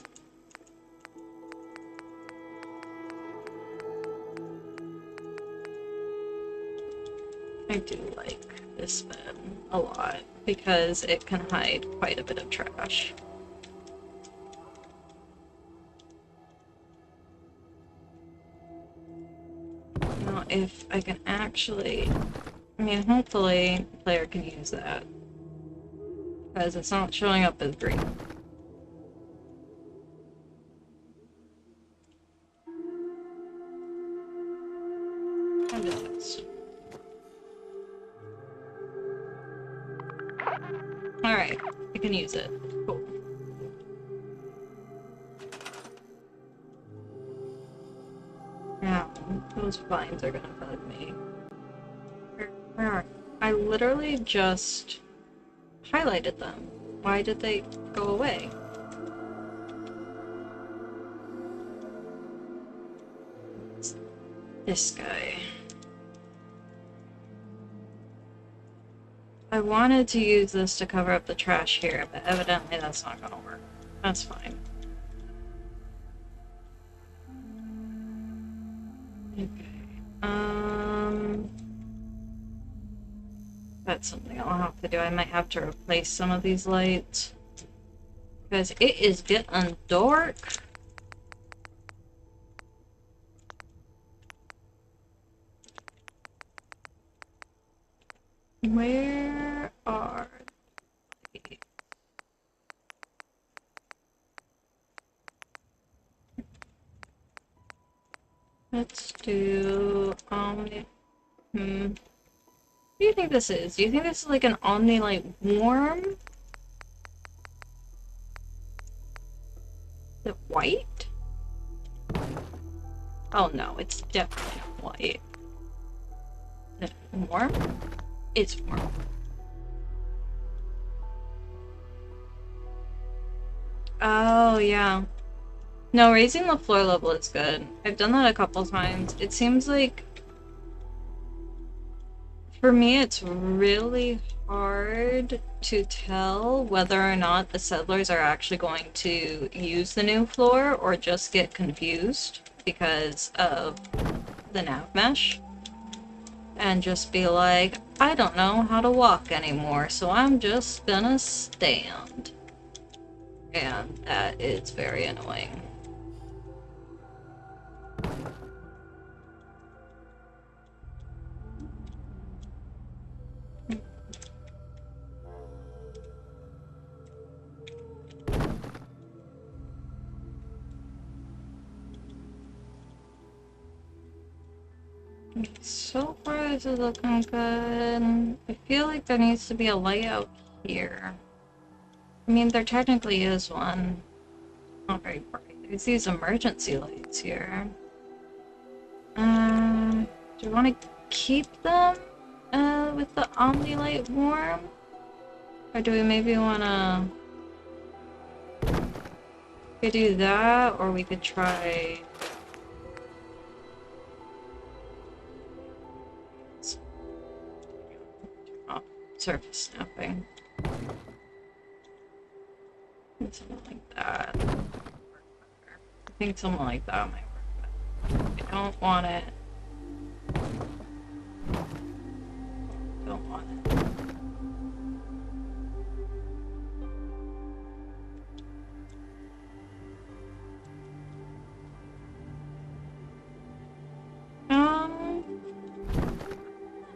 I do like this bed a lot. because it can hide quite a bit of trash. Now, if I can actually... I mean, hopefully the player can use that. Because it's not showing up as green. And it is. Alright, I can use it. Cool. Now, those vines are gonna bug me. Where are I literally just highlighted them. Why did they go away? It's this guy. I wanted to use this to cover up the trash here, but evidently that's not gonna work. That's fine. Okay. That's something I'll have to do. I might have to replace some of these lights. Because it is getting dark. Where are they? Let's do What do you think this is? Do you think this is like an Omni-Light Warm? Is it white? Oh no, it's definitely white. Is it warm? It's warm. Oh yeah. No, raising the floor level is good. I've done that a couple times. It seems like for me, it's really hard to tell whether or not the settlers are actually going to use the new floor or just get confused because of the nav mesh and just be like, I don't know how to walk anymore, so I'm just gonna stand. And that is very annoying. So far this is looking good. I feel like there needs to be a light out here. I mean, there technically is one. Not very bright. There's these emergency lights here. Do you want to keep them with the Omni-Light Warm? Or do we maybe want to... We could do that, or we could try... surface snapping. Something like that. I think something like that might work better. I don't want it. Don't want it.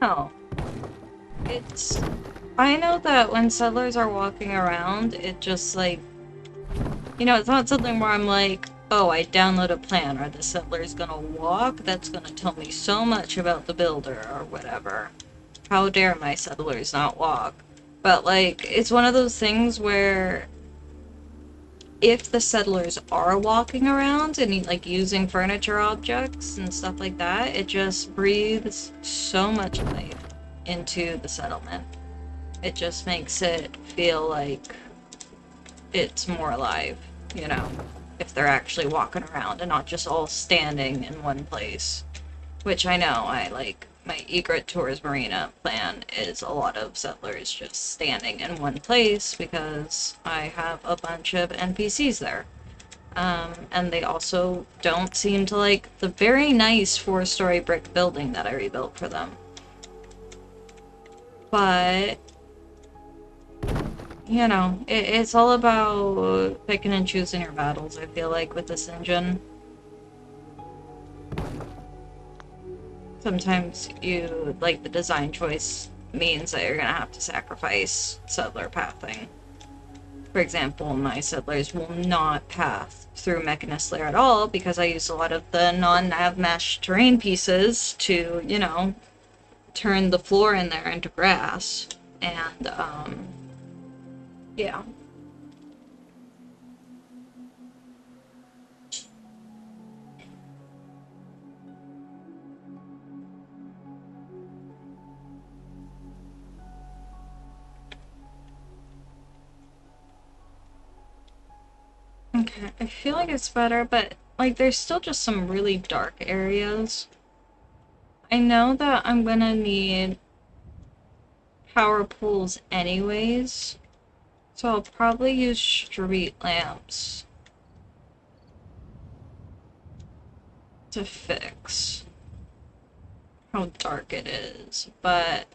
Oh. It's... I know that when settlers are walking around, it just like... You know, it's not something where I'm like, oh, I download a plan, or the settler's gonna walk, that's gonna tell me so much about the builder, or whatever. How dare my settlers not walk? But like, it's one of those things where... if the settlers are walking around and like using furniture objects and stuff like that, it just breathes so much life into the settlement. It just makes it feel like it's more alive, you know, if they're actually walking around and not just all standing in one place. Which I know, I like, my Egret Tours Marina plan is a lot of settlers just standing in one place because I have a bunch of NPCs there. And they also don't seem to like the very nice 4-story brick building that I rebuilt for them. But you know, it's all about picking and choosing your battles, I feel like, with this engine. Sometimes you, like, the design choice means that you're gonna have to sacrifice settler pathing. For example, my settlers will not path through Mechanist Lair at all because I use a lot of the non-nav mesh terrain pieces to, you know, turn the floor in there into grass. And, yeah. Okay, I feel like it's better, but, like, there's still just some really dark areas. I know that I'm gonna need power pools anyways, so I'll probably use street lamps to fix how dark it is, but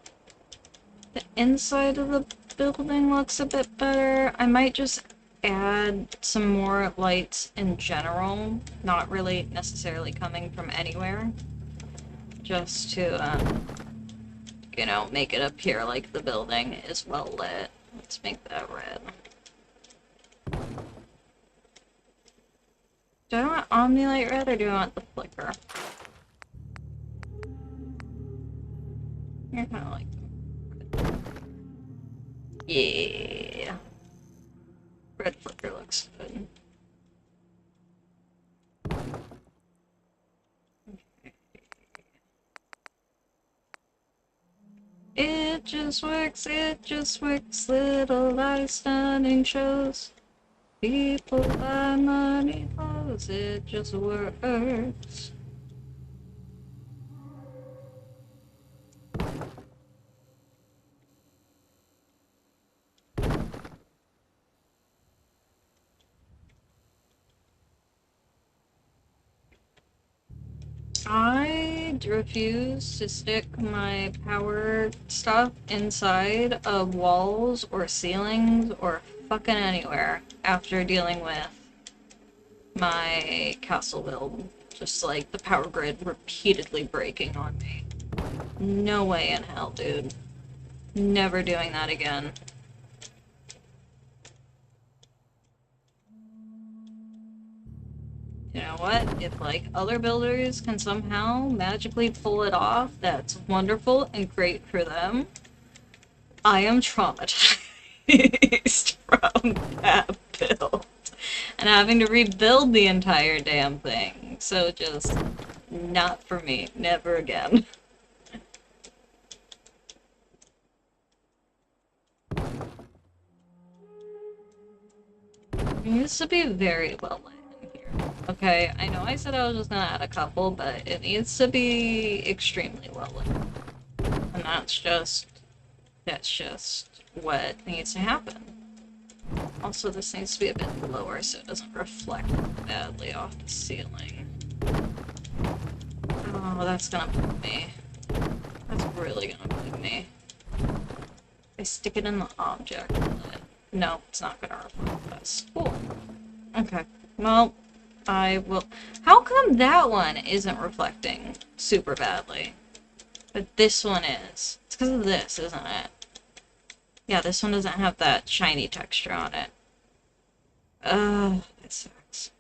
the inside of the building looks a bit better. I might just add some more lights in general, not really necessarily coming from anywhere, just to, you know, make it appear like the building is well lit. Let's make that red. Do I want Omnilight red or do I want the flicker? You're kind of like red. Yeah. Red flicker looks good. It just works, little light stunning shows. People buy money clothes, it just works. I refuse to stick my power stuff inside of walls or ceilings or fucking anywhere after dealing with my castle build. Just like the power grid repeatedly breaking on me. No way in hell, dude. Never doing that again. You know what? If, like, other builders can somehow magically pull it off, that's wonderful and great for them. I am traumatized from that build. And having to rebuild the entire damn thing. So just, not for me. Never again. It needs to be very well lit. Okay, I know I said I was just gonna add a couple, but it needs to be extremely well lit. And that's just what needs to happen. Also, this needs to be a bit lower so it doesn't reflect badly off the ceiling. Oh, that's gonna bug me. That's really gonna bug me. I stick it in the object. No, it's not gonna reflect this. Cool. Okay, well, I will. How come that one isn't reflecting super badly? But this one is. It's because of this, isn't it? Yeah, this one doesn't have that shiny texture on it. That sucks.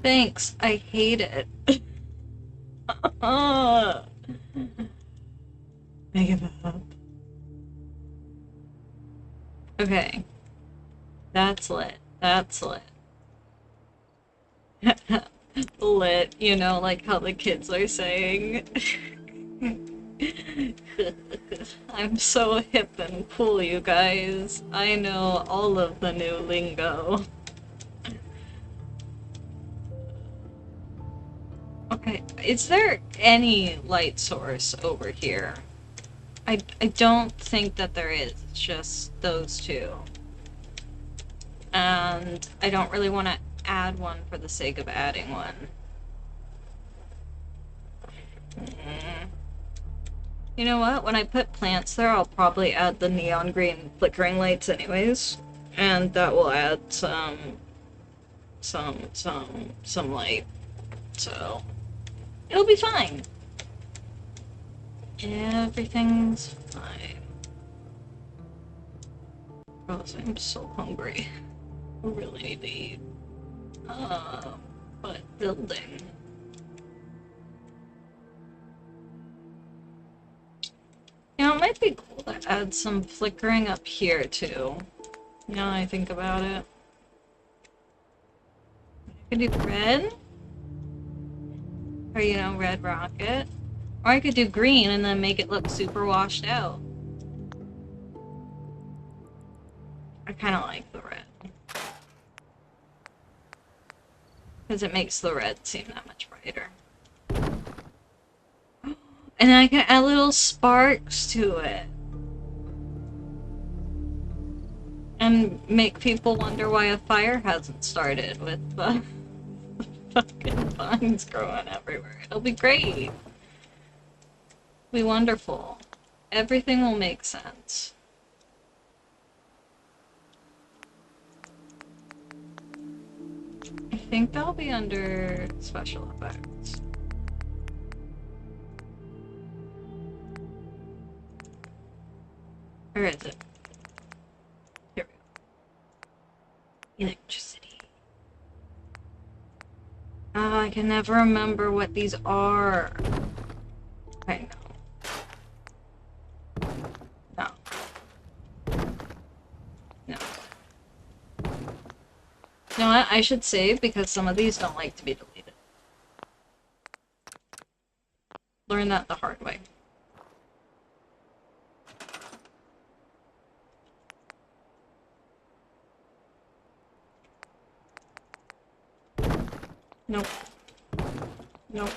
Thanks, I hate it. I give up. Okay. That's lit. That's lit. Lit, you know, like how the kids are saying. I'm so hip and cool, you guys. I know all of the new lingo. Okay, is there any light source over here? I don't think that there is, it's just those two. and I don't really want to add one for the sake of adding one. You know what? When I put plants there, I'll probably add the neon green flickering lights anyways, and that will add some light. So it'll be fine. Everything's fine. Oh, I'm so hungry. I really need to eat. But building. You know, it might be cool to add some flickering up here too. Now I think about it. I could do red. Or, you know, red rocket. Or I could do green and then make it look super washed out. I kind of like the red. Because it makes the red seem that much brighter. And then I can add little sparks to it. And make people wonder why a fire hasn't started with the fucking vines growing everywhere. It'll be great. It'll be wonderful. Everything will make sense. I think that'll be under special effects. Where is it? Here we go. Electricity. Oh, I can never remember what these are. Okay, no. No. No. You know what? I should save because some of these don't like to be deleted. Learn that the hard way. Nope. Nope.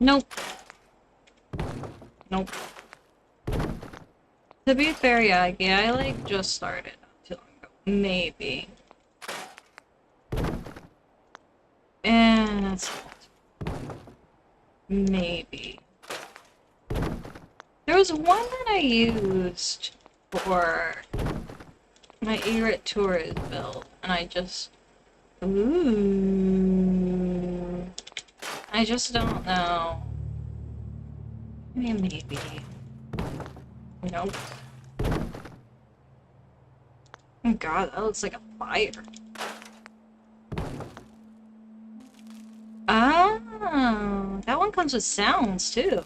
Nope. Nope. To be fair, yeah, I like just started not too long ago. Maybe. And that's maybe. There was one that I used for my Egret Tourist build, and I just... Ooh. I just don't know. Maybe. Nope. Oh god, that looks like a fire. Oh, that one comes with sounds too.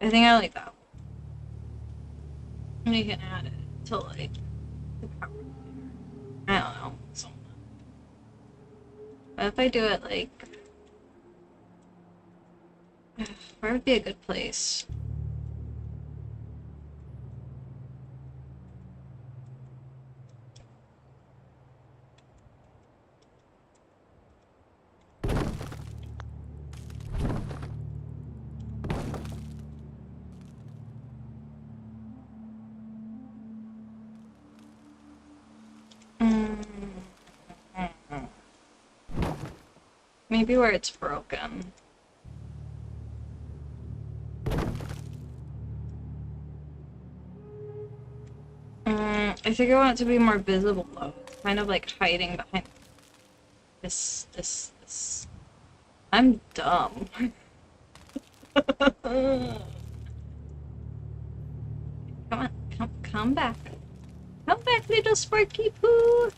I think I like that one. And you can add it to like the power. I don't know. Something. But if I do it like... Where would be a good place? Maybe where it's broken. I think I want it to be more visible though. Kind of like hiding behind this. I'm dumb. Come on, come back. Come back, little Sparky Poo!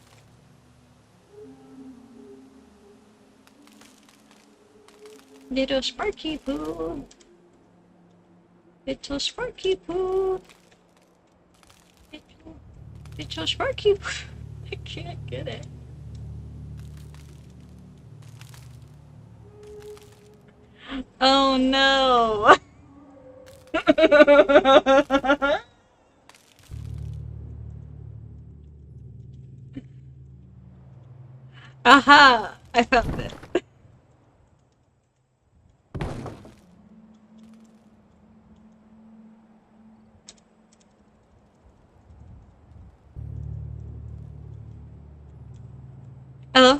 Little Sparky Poo! Little Sparky Poo! Little Sparky Poo! I can't get it. Oh no! Aha! I found it.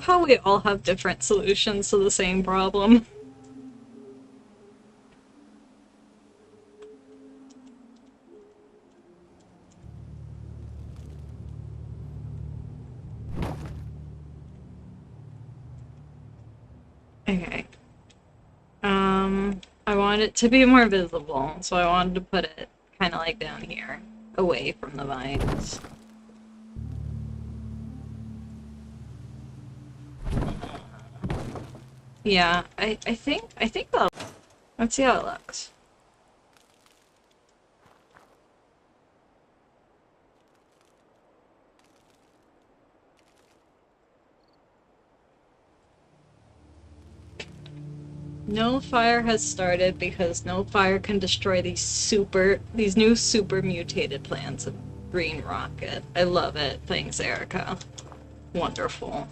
how we all have different solutions to the same problem. Okay. I want it to be more visible, so I wanted to put it kind of like down here, away from the vines. Yeah, I think that'll... Let's see how it looks. No fire has started because no fire can destroy these new super mutated plants of Green Rocket. I love it. Thanks, Erica. Wonderful.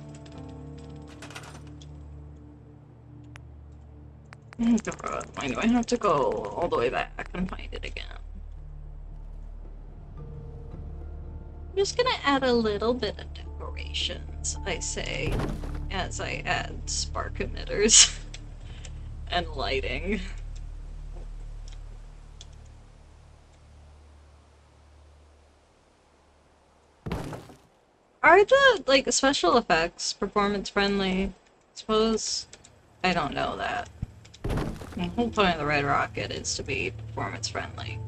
Why do I have to go all the way back and find it again? I'm just gonna add a little bit of decorations, I say, as I add spark emitters. And lighting. Are the, like, special effects performance friendly? I suppose I don't know that. The whole point of the Red Rocket is to be performance friendly.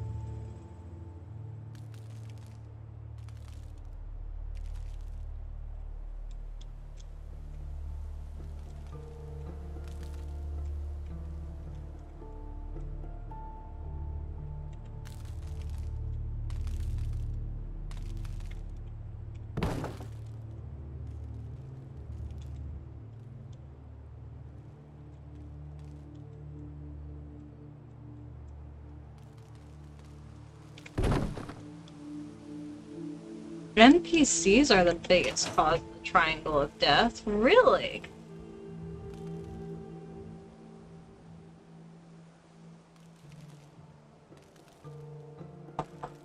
NPCs are the biggest cause of the Triangle of Death? Really?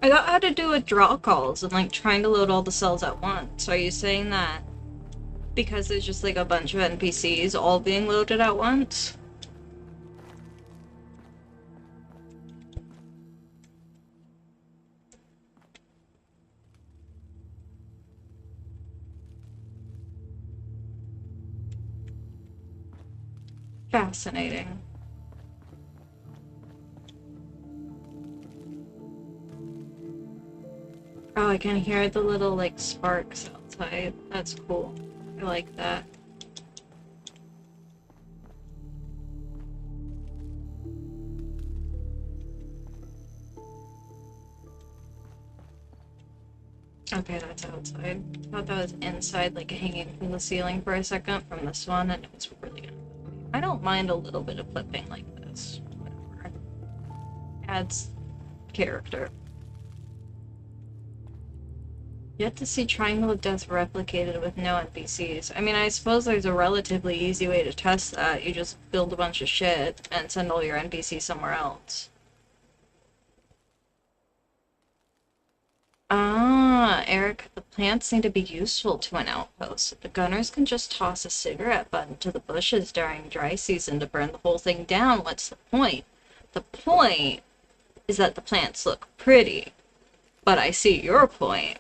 I got how to do with draw calls and like trying to load all the cells at once. Are you saying that because there's just like a bunch of NPCs all being loaded at once? Fascinating. Oh, I can hear the little, like, sparks outside. That's cool. I like that. Okay, that's outside. I thought that was inside, like, hanging from the ceiling for a second from this one, and it was really good. I don't mind a little bit of flipping like this. Whatever. Adds character. Yet to see Triangle of Death replicated with no NPCs. I mean, I suppose there's a relatively easy way to test that. You just build a bunch of shit and send all your NPCs somewhere else. Ah, Eric, the plants need to be useful to an outpost. The gunners can just toss a cigarette butt into the bushes during dry season to burn the whole thing down. What's the point? The point is that the plants look pretty. But I see your point.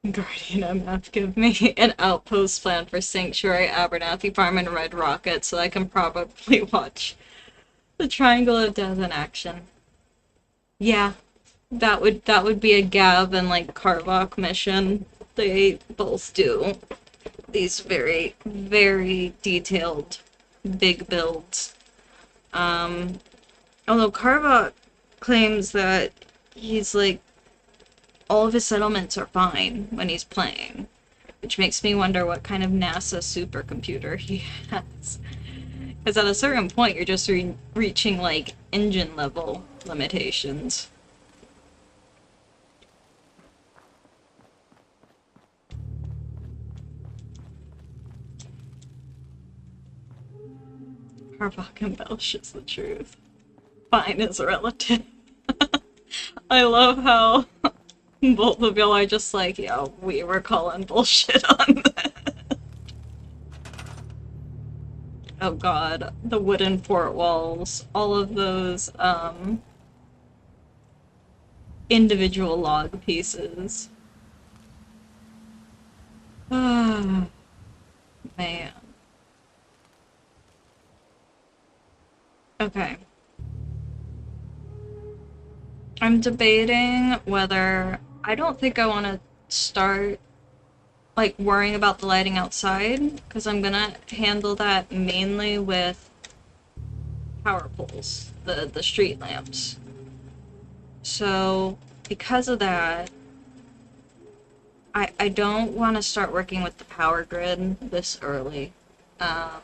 Guardian MF, give me an outpost plan for Sanctuary, Abernathy Farm, and Red Rocket so I can probably watch the Triangle of Death in action. Yeah, that would be a Gav and like Karvok mission. They both do these very, very detailed big builds. Although Karvok claims that he's like all of his settlements are fine when he's playing, which makes me wonder what kind of NASA supercomputer he has. Because at a certain point, you're just reaching, like, engine level limitations. Harvok embellishes the truth. Fine is relative. I love how Both of y'all are just like, yeah, we were calling bullshit on that. Oh god, the wooden fort walls, all of those, individual log pieces. Ah, man. Okay. I'm debating whether I don't think I want to start like worrying about the lighting outside because I'm gonna handle that mainly with power poles, the street lamps. So because of that, I don't want to start working with the power grid this early. Um,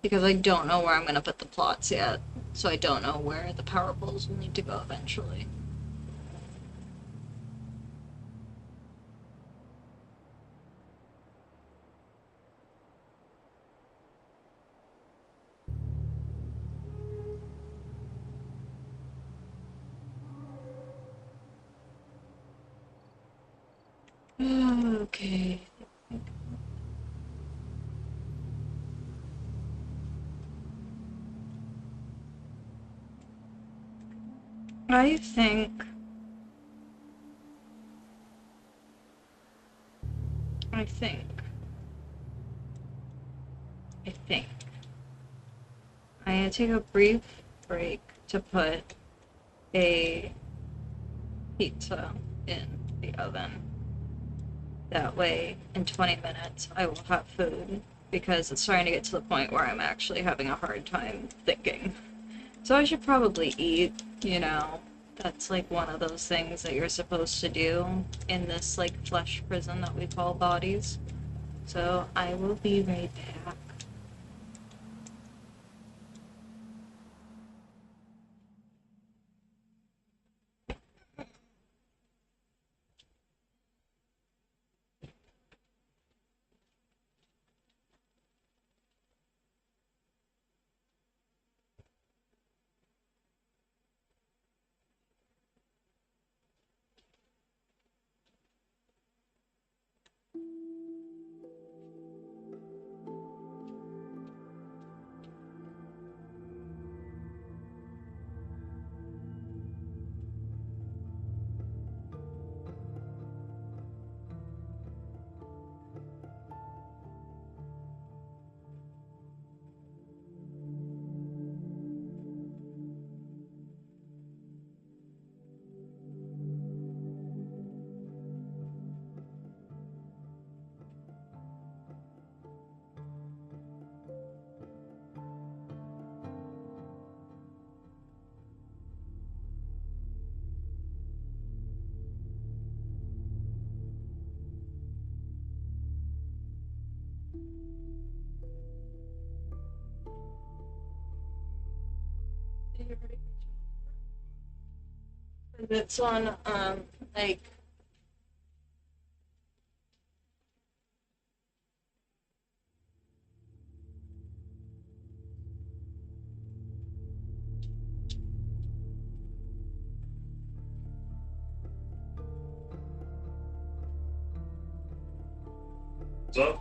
because I don't know where I'm gonna put the plots yet. So I don't know where the power poles will need to go eventually. Okay. I think I think I think I need to take a brief break to put a pizza in the oven. That way, in 20 minutes, I will have food because it's starting to get to the point where I'm actually having a hard time thinking. So I should probably eat, you know. That's like one of those things that you're supposed to do in this like flesh prison that we call bodies. So I will be right back. It's on, like, So,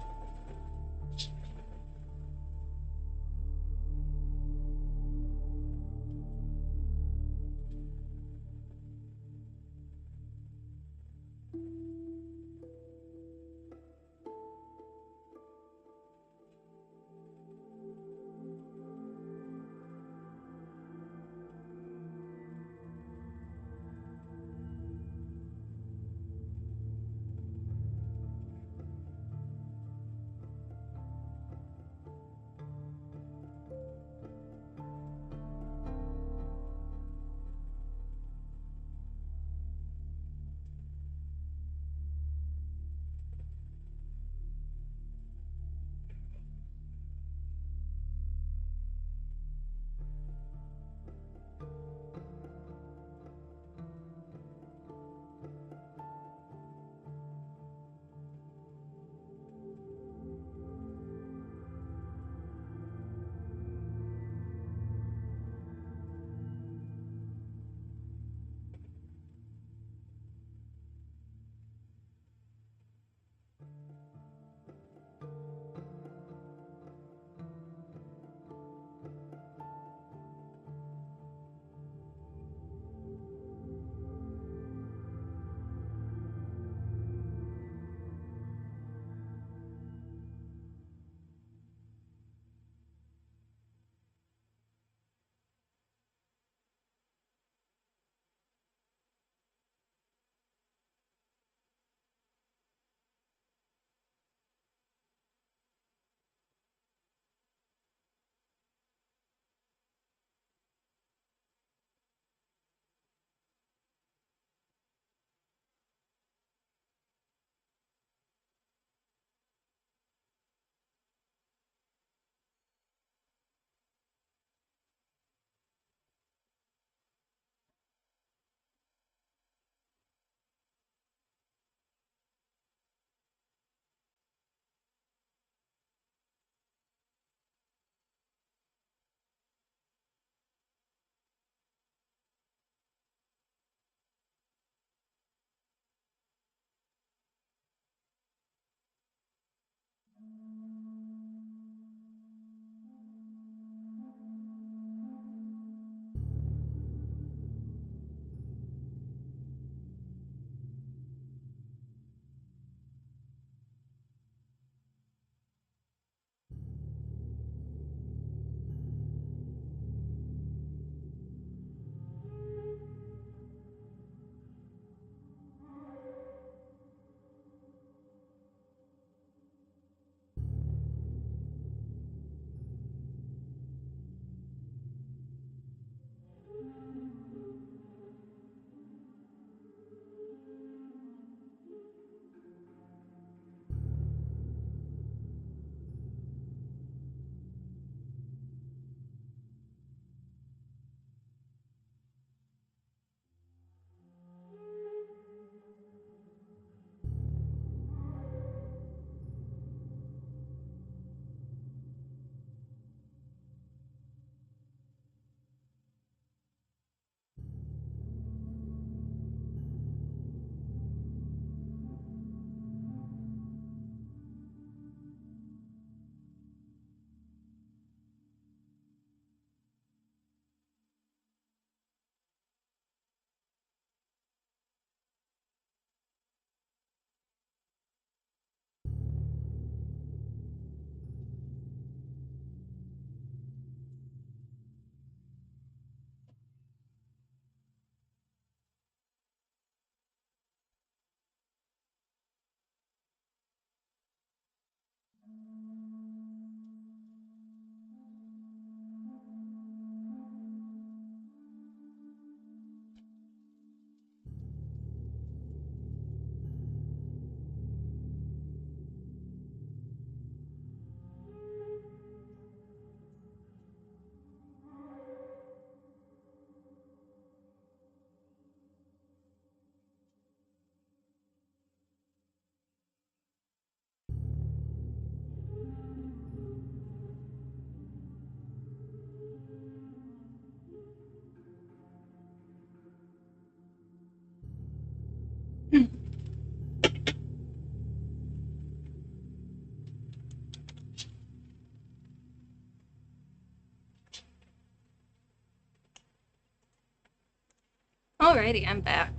Alrighty, I'm back.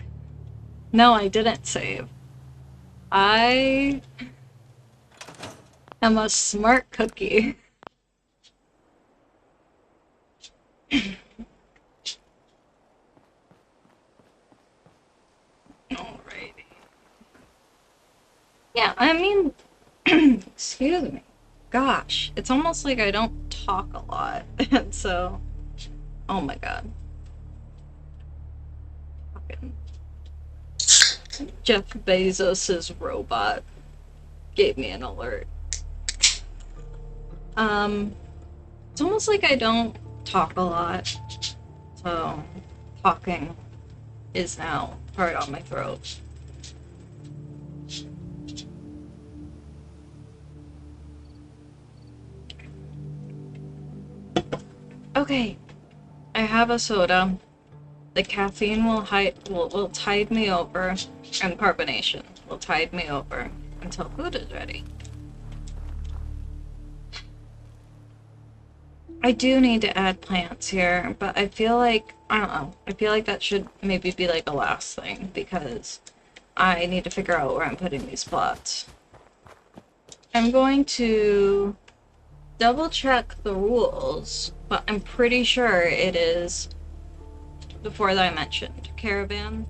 No, I didn't save. I am a smart cookie. Alrighty. Yeah, I mean, excuse me. Gosh, it's almost like I don't talk a lot. And so, oh my god. Fucking Jeff Bezos's robot gave me an alert. It's almost like I don't talk a lot. So, talking is now hard on my throat. Okay, I have a soda. The caffeine will tide me over, and carbonation will tide me over until food is ready. I do need to add plants here, but I feel like, I don't know, I feel like that should maybe be like the last thing, because I need to figure out where I'm putting these plots. I'm going to double check the rules, but I'm pretty sure it is the four that I mentioned. Caravan,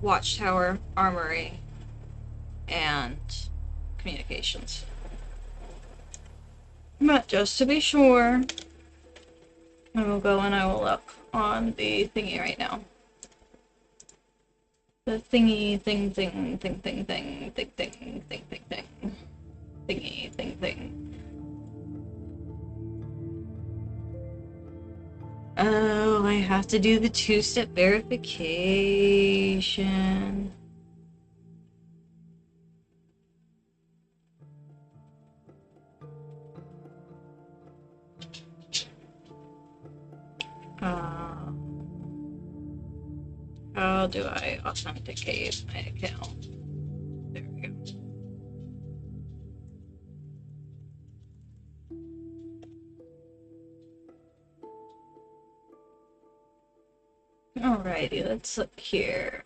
watchtower, armory, and communications. But just to be sure, I will go and I will look on the thingy right now. The thingy, thing, thingy, thing. Oh, I have to do the two-step verification. How do I authenticate my account? There we go. Alrighty, let's look here.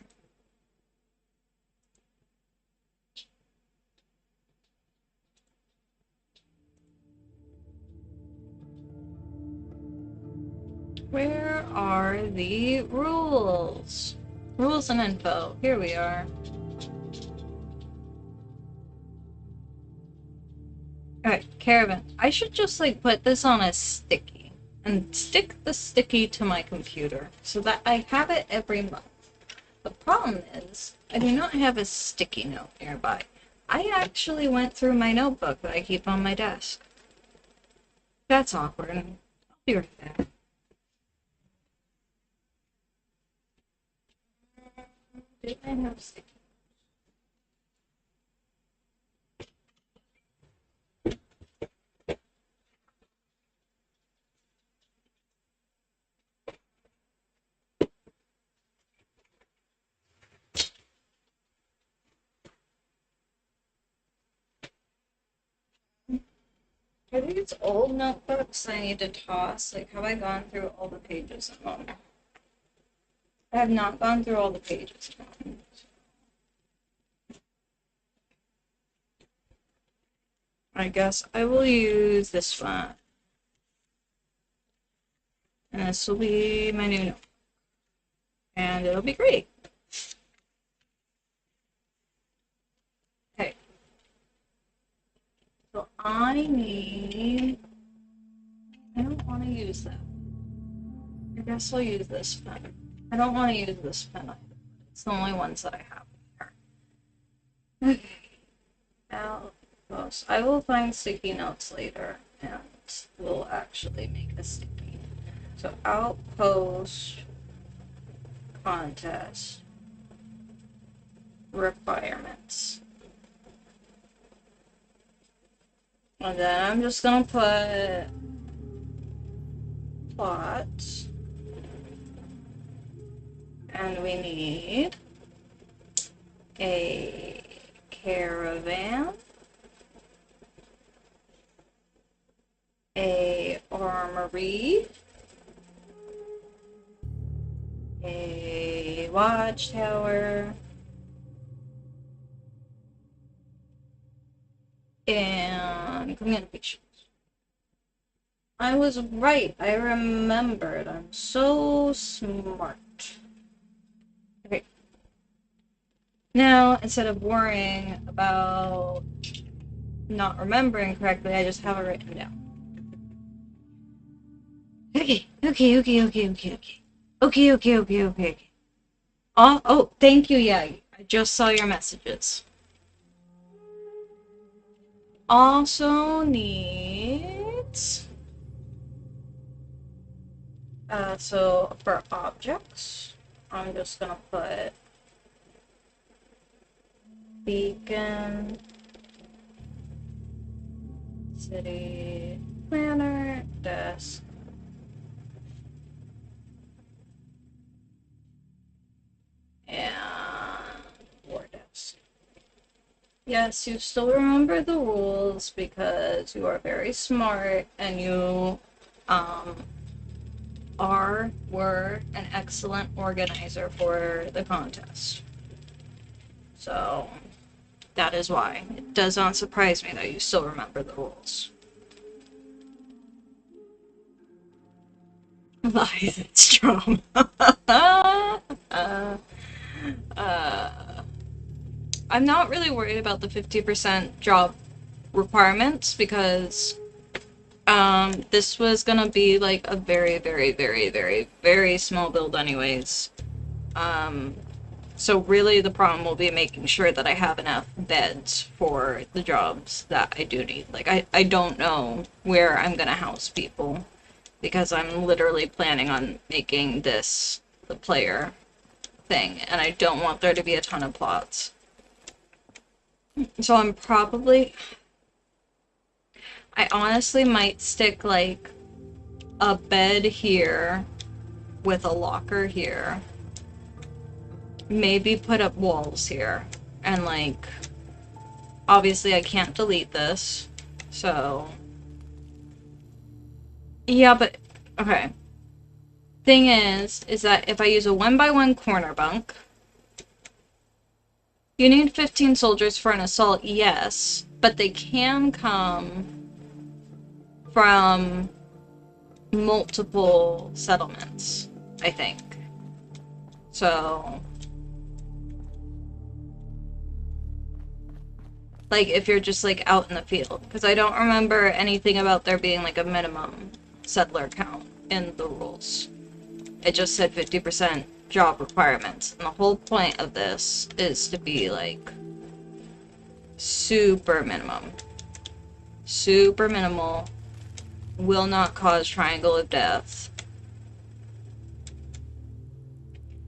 Where are the rules? Rules and info. Here we are. Alright, caravan. I should just like put this on a sticky and stick the sticky to my computer so that I have it every month. The problem is, I do not have a sticky note nearby. I actually went through my notebook that I keep on my desk. That's awkward. I'll be right back. Do I have sticky? Are these old notebooks I need to toss? Like, have I gone through all the pages in them? I have not gone through all the pages in them. I guess I will use this one. And this will be my new note. And it'll be great. Okay. So I don't want to use that. I guess I'll use this pen. I don't want to use this pen either. It's the only ones that I have here. Okay. Outpost. I will find sticky notes later and we'll actually make a sticky. So Outpost contest requirements. And then I'm just gonna put plots. And we need a caravan, a armory, a watchtower, and communications. I was right. I remembered. I'm so smart. Okay. Now, instead of worrying about not remembering correctly, I just have it written down. Okay. Okay. Oh, thank you. Yeah, I just saw your messages. Also needs... so for objects, I'm just gonna put beacon, city planner, desk, and war desk. Yes, you still remember the rules because you are very smart and you were an excellent organizer for the contest. So that is why. It does not surprise me that you still remember the rules. Lies, it's trauma. I'm not really worried about the 50% job requirements because this was gonna be like a very small build anyways. So really the problem will be making sure that I have enough beds for the jobs that I do need. Like I don't know where I'm gonna house people because I'm literally planning on making this the player thing and I don't want there to be a ton of plots. So I honestly might stick like a bed here with a locker here. Maybe put up walls here. And like, obviously I can't delete this. So, yeah, but, okay. Thing is that if I use a 1x1 corner bunk, you need 15 soldiers for an assault, yes, but they can come from multiple settlements, I think. So, like, if you're just, like, out in the field. Because I don't remember anything about there being, like, a minimum settler count in the rules. It just said 50% job requirements. And the whole point of this is to be, like, super minimum. Super minimal. Will not cause triangle of death.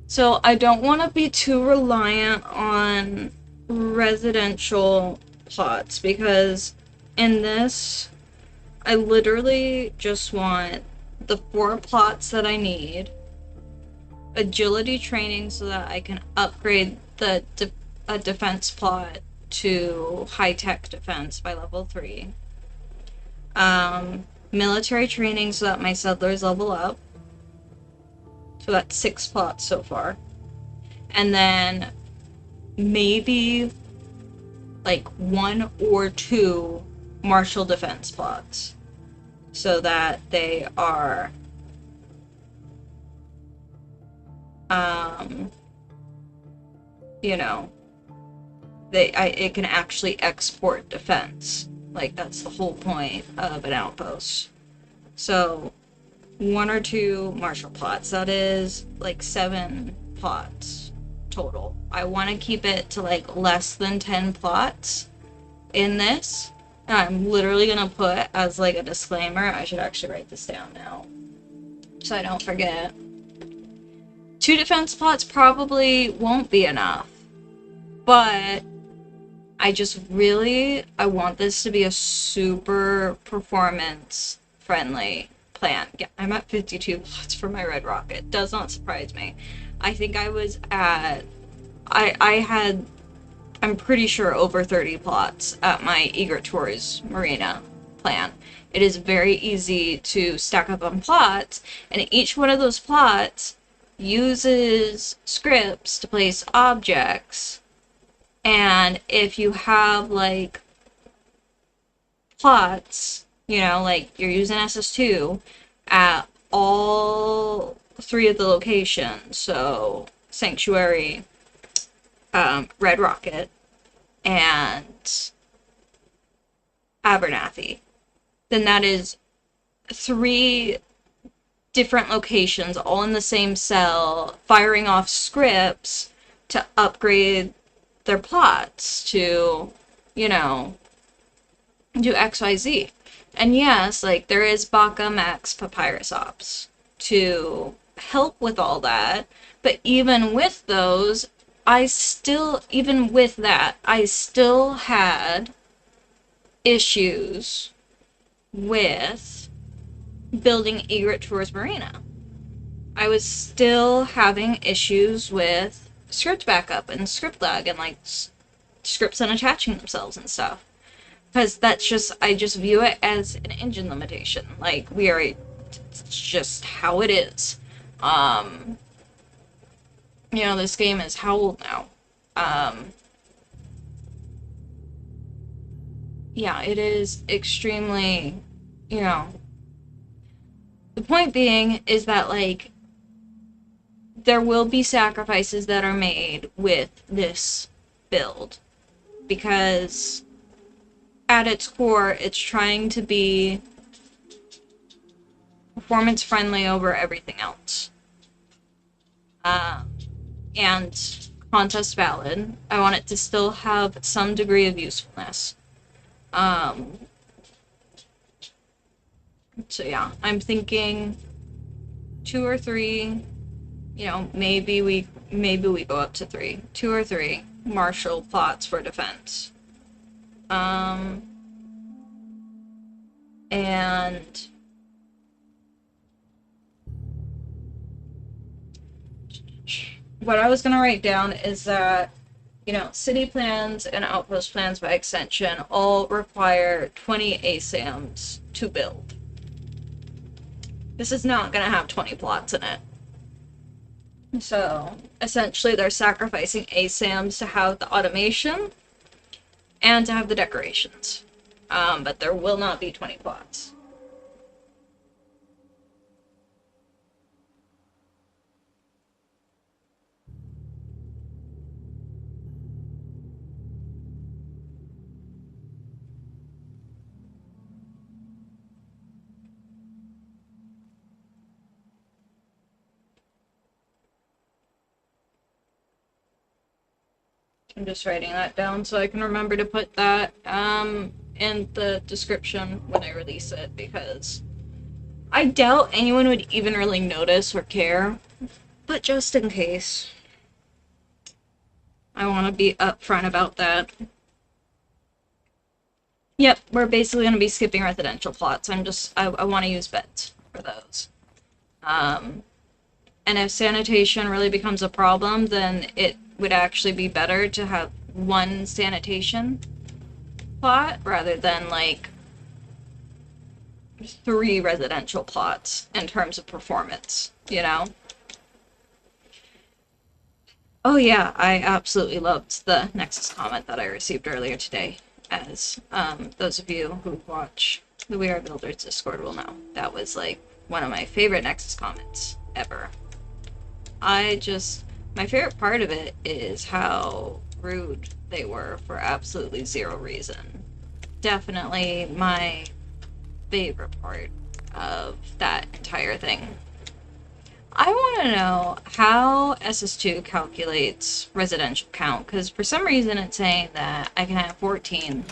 So I don't want to be too reliant on residential plots because in this I literally just want the 4 plots that I need, agility training so that I can upgrade the defense plot to high-tech defense by level 3, military training so that my settlers level up, so that's 6 plots so far, and then maybe like 1 or 2 martial defense plots so that they are you know, it can actually export defense. Like, that's the whole point of an outpost. So 1 or 2 martial plots, that is like 7 plots total. I want to keep it to like less than 10 plots in this. And I'm literally gonna put as like a disclaimer, I should actually write this down now so I don't forget. 2 defense plots probably won't be enough, but I want this to be a super performance friendly plan. Yeah, I'm at 52 plots for my red rocket. Does not surprise me. I think I was at, I'm pretty sure over 30 plots at my Eager Tours Marina plan. It is very easy to stack up on plots, and each one of those plots uses scripts to place objects, and if you have like plots, you know, like you're using SS2 at all three of the locations, so Sanctuary, Red Rocket, and Abernathy, then that is three different locations all in the same cell firing off scripts to upgrade their plots to, you know, do XYZ. And yes, like there is Baka Max Papyrus Ops to help with all that, but even with those, even with that, I still had issues with building Egret Tours Marina. I was still having issues with script backup and script lag and like scripts unattaching themselves and stuff. Because that's just, I just view it as an engine limitation. Like, it's just how it is. You know, this game is how old now? Yeah, it is extremely, you know. The point being is that, like, there will be sacrifices that are made with this build. Because at its core, it's trying to be performance friendly over everything else. And contest valid. I want it to still have some degree of usefulness. So yeah, I'm thinking 2 or 3, you know, maybe we go up to 3. 2 or 3 martial plots for defense. And what I was going to write down is that, you know, city plans and outpost plans by extension all require 20 ASAMs to build. This is not going to have 20 plots in it. So, essentially, they're sacrificing ASAMs to have the automation and to have the decorations. But there will not be 20 plots. I'm just writing that down so I can remember to put that in the description when I release it, because I doubt anyone would even really notice or care, but just in case, I want to be upfront about that. Yep, we're basically going to be skipping residential plots. I want to use beds for those. And if sanitation really becomes a problem, then it would actually be better to have one sanitation plot rather than like 3 residential plots in terms of performance, you know? Oh yeah, I absolutely loved the Nexus comment that I received earlier today, as those of you who watch the We Are Builders Discord will know. That was like one of my favorite Nexus comments ever. My favorite part of it is how rude they were for absolutely zero reason. Definitely my favorite part of that entire thing. I want to know how SS2 calculates residential count, because for some reason it's saying that I can have 14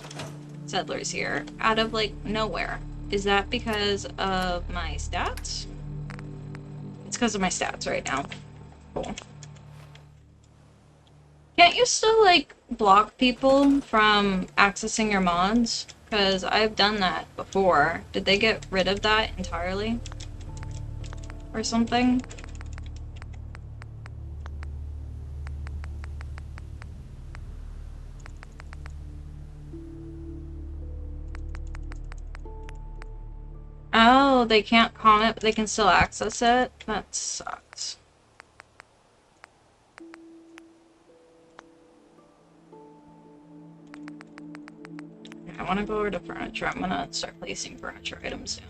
settlers here out of like nowhere. Is that because of my stats? It's because of my stats right now. Cool. Can't you still, like, block people from accessing your mods? Because I've done that before. Did they get rid of that entirely? Or something? Oh, they can't comment, but they can still access it? That sucks. I want to go over to furniture. I'm gonna start placing furniture items soon.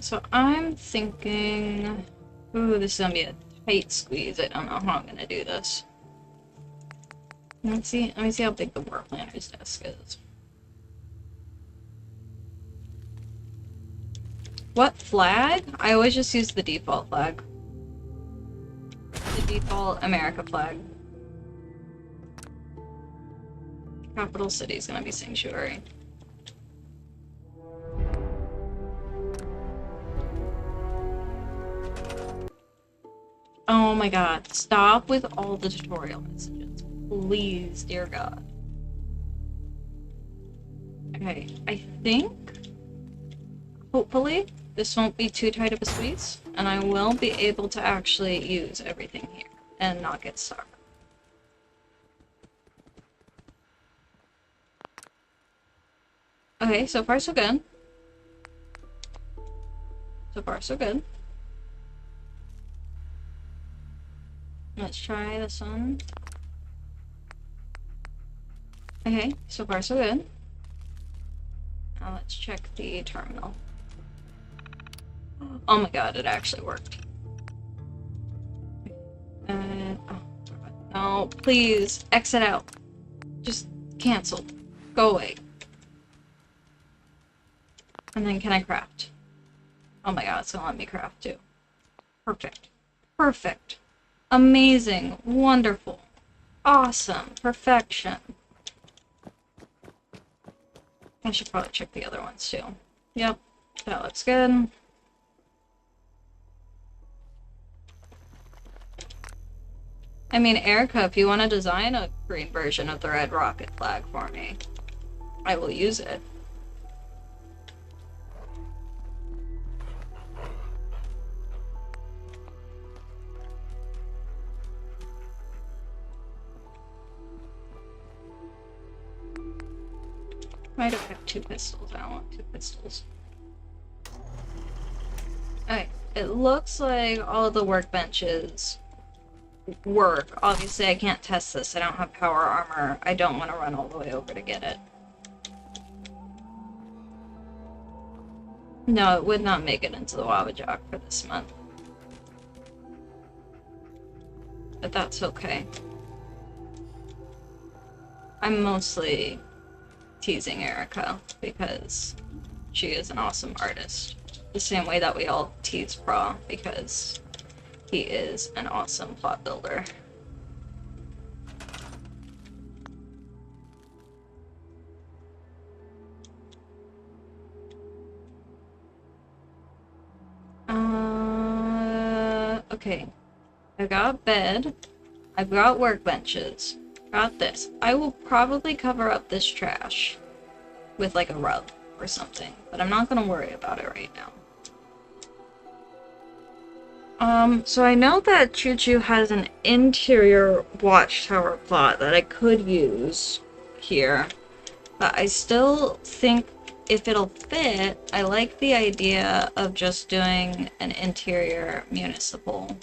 So I'm thinking, ooh, this is gonna be a tight squeeze. I don't know how I'm gonna do this. Let me see how big the war planner's desk is. What flag? I always just use the default flag. The default America flag. Capital city is gonna be Sanctuary. Oh my god, stop with all the tutorial messages. Please, dear god. Okay, I think, hopefully, this won't be too tight of a squeeze, and I will be able to actually use everything here and not get stuck. Okay, so far so good. So far so good. Let's try this one. Okay, so far so good. Now let's check the terminal. Oh my god, it actually worked. Oh, no, please, exit out. Just cancel. Go away. And then can I craft? Oh my god, it's gonna let me craft too. Perfect. Perfect. Amazing. Wonderful. Awesome. Perfection. I should probably check the other ones too. Yep, that looks good. I mean, Erica, if you want to design a green version of the red rocket flag for me, I will use it. I don't have 2 pistols. I don't want 2 pistols. Okay, it looks like all of the workbenches work. Obviously, I can't test this. I don't have power armor. I don't want to run all the way over to get it. No, it would not make it into the Wabajock for this month. But that's okay. I'm mostly teasing Erica because she is an awesome artist. The same way that we all tease Pra because he is an awesome plot builder. Okay. I've got a bed. I've got workbenches. Got this. I will probably cover up this trash with like a rug or something, but I'm not gonna worry about it right now. So I know that Choo Choo has an interior watchtower plot that I could use here, but I still think if it'll fit, I like the idea of just doing an interior municipal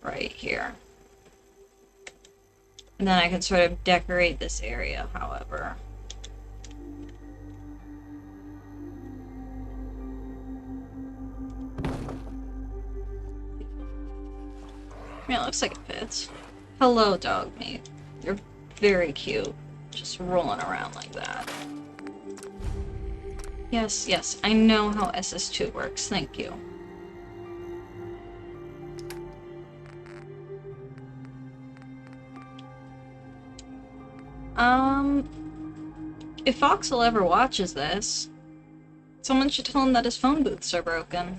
right here. And then I can sort of decorate this area, however. I mean, it looks like it fits. Hello, dog meat. You're very cute. Just rolling around like that. Yes, yes, I know how SS2 works. Thank you. If Foxel ever watches this, someone should tell him that his phone booths are broken.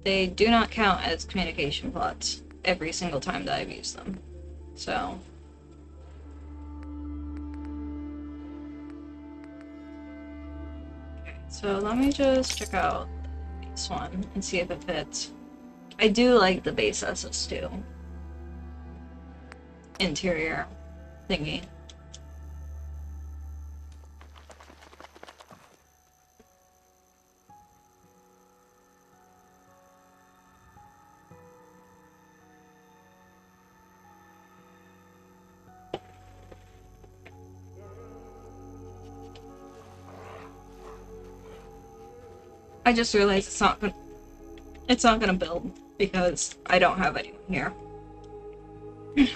They do not count as communication plots every single time that I've used them. So... okay, so let me just check out this one and see if it fits. I do like the base SS2 interior thingy. I just realized it's not gonna build because I don't have anyone here.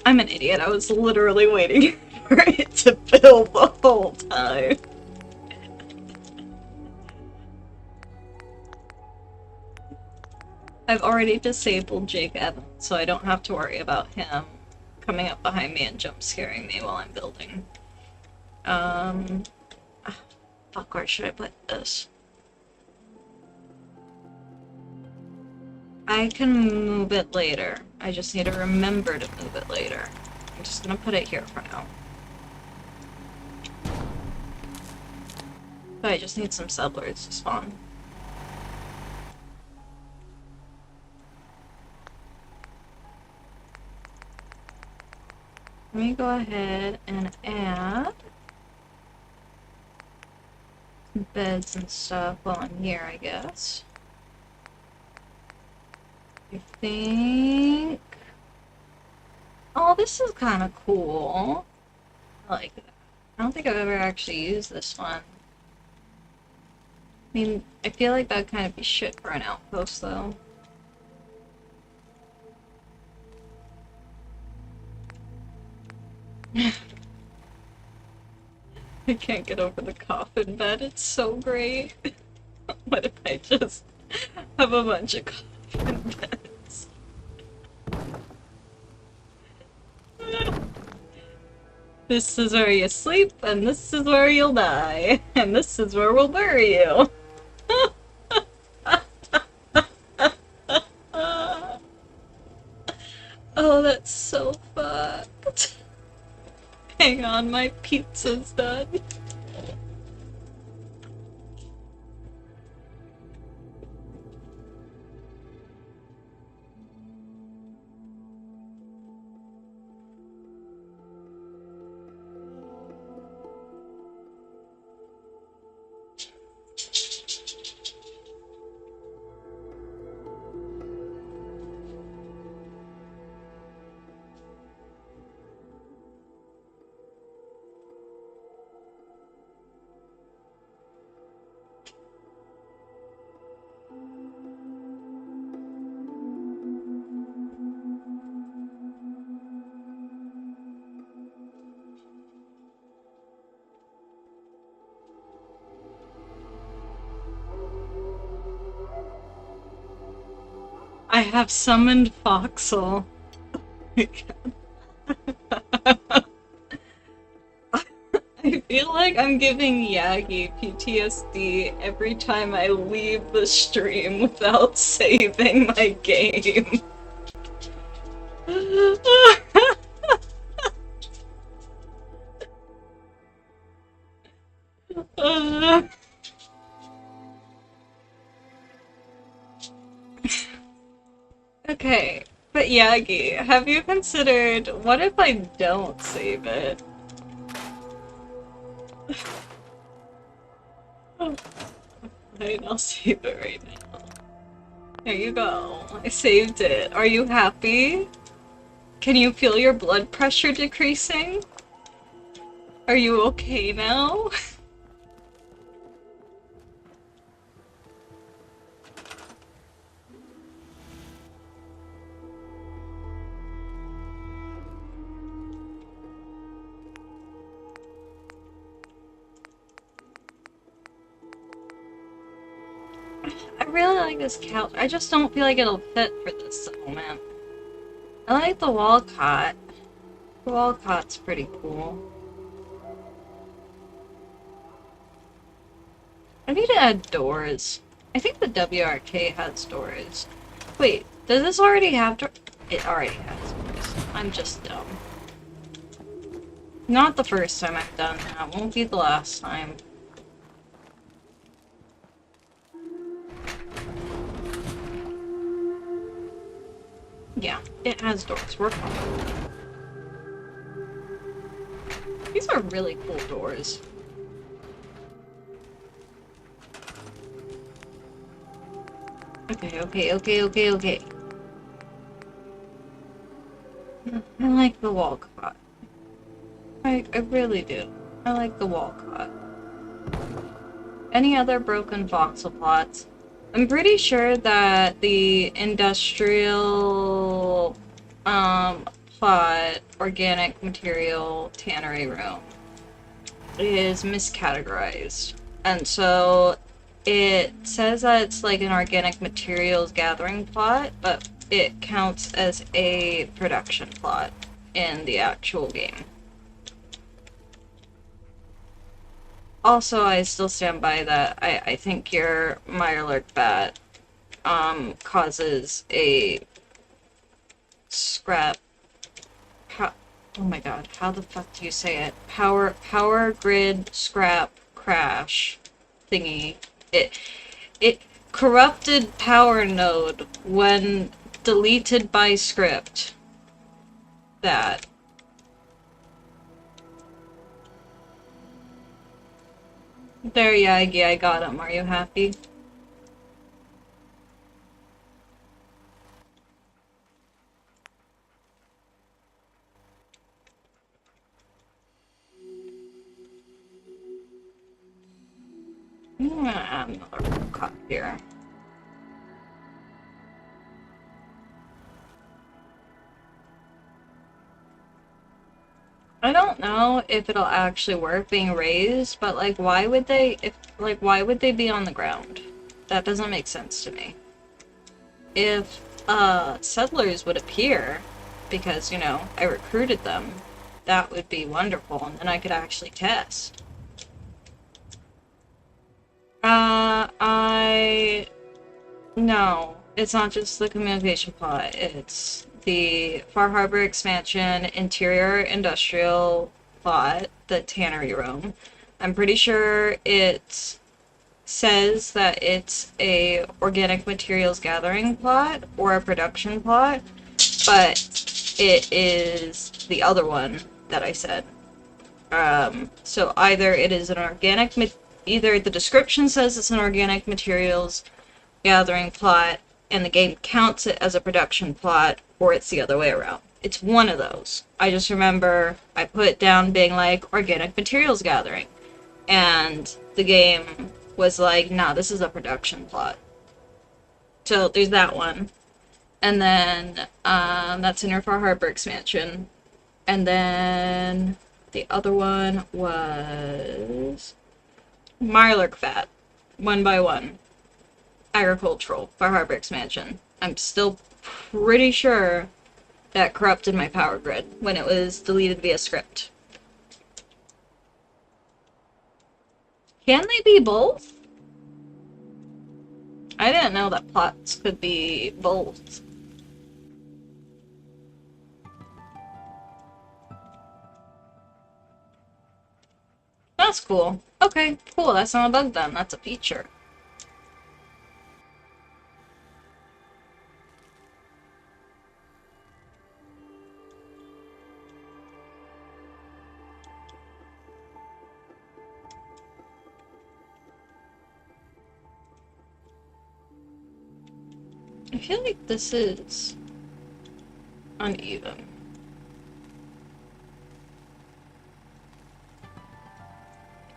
I'm an idiot. I was literally waiting for it to build the whole time. I've already disabled Jake Evans, so I don't have to worry about him coming up behind me and jump scaring me while I'm building. Fuck, where should I put this? I can move it later. I just need to remember to move it later. I'm just gonna put it here for now. But I just need some settlers to spawn. Let me go ahead and add some beds and stuff while I'm here, I guess. I think... Oh, this is kind of cool. I like that. I don't think I've ever actually used this one. I mean, I feel like that'd kind of be shit for an outpost, though. I can't get over the coffin bed, it's so great. What if I just have a bunch of coffin beds? This is where you sleep, and this is where you'll die, and this is where we'll bury you. Oh, that's so fucked. Hang on, my pizza's done. I have summoned Foxel. I feel like I'm giving Yagi PTSD every time I leave the stream without saving my game. Okay, but Yagi, have you considered, what if I don't save it? Fine, I'll save it right now. There you go. I saved it. Are you happy? Can you feel your blood pressure decreasing? Are you okay now? I really like this couch. I just don't feel like it'll fit for this settlement. I like the wall cot. The wall cot's pretty cool. I need to add doors. I think the WRK has doors. Wait, does this already have doors? It already has doors. I'm just dumb. Not the first time I've done that. Won't be the last time. Yeah, it has doors. We're fine. These are really cool doors. Okay. I like the wall cot. I really do. I like the wall cot. Any other broken voxel plots? I'm pretty sure that the industrial plot organic material tannery room is miscategorized. And so it says that it's like an organic materials gathering plot, but it counts as a production plot in the actual game. Also, I still stand by that. I think your Mirelurk bat causes a scrap. Oh my god, how the fuck do you say it? Power grid scrap crash thingy. It corrupted power node when deleted by script. That. There, Yagi, I got him. Are you happy? I'm gonna add another cup here. I don't know if it'll actually work being raised, but like why would they why would they be on the ground? That doesn't make sense to me. If settlers would appear because, you know, I recruited them, that would be wonderful, and then I could actually test. No, it's not just the communication plot, it's the Far Harbor expansion interior industrial plot, the tannery room. I'm pretty sure it says that it's a organic materials gathering plot or a production plot, but it is the other one that I said. So either it is an either the description says it's an organic materials gathering plot and the game counts it as a production plot, or it's the other way around. It's one of those. I just remember I put it down being like organic materials gathering, and the game was like, nah, this is a production plot. So there's that one. And then that's in your Far Harbor expansion. And then the other one was Mirelurk Fat, 1x1. Agricultural, Far Harbor expansion. I'm still pretty sure that corrupted my power grid when it was deleted via script. Can they be both? I didn't know that plots could be both. That's cool. Okay, cool. That's not a bug then. That's a feature. I feel like this is uneven.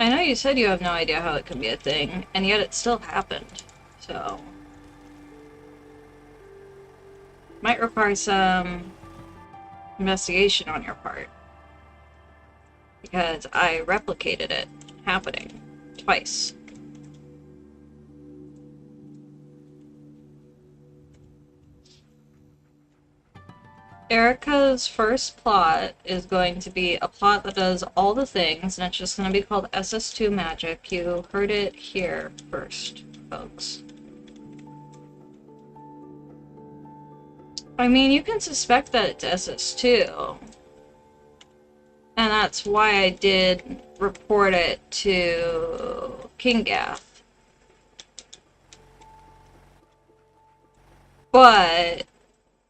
I know you said you have no idea how it can be a thing, and yet it still happened. So might require some investigation on your part. Because I replicated it happening twice. Erica's first plot is going to be a plot that does all the things, and it's just going to be called SS2 Magic. You heard it here first, folks. I mean, you can suspect that it's SS2. And that's why I did report it to King Gath. But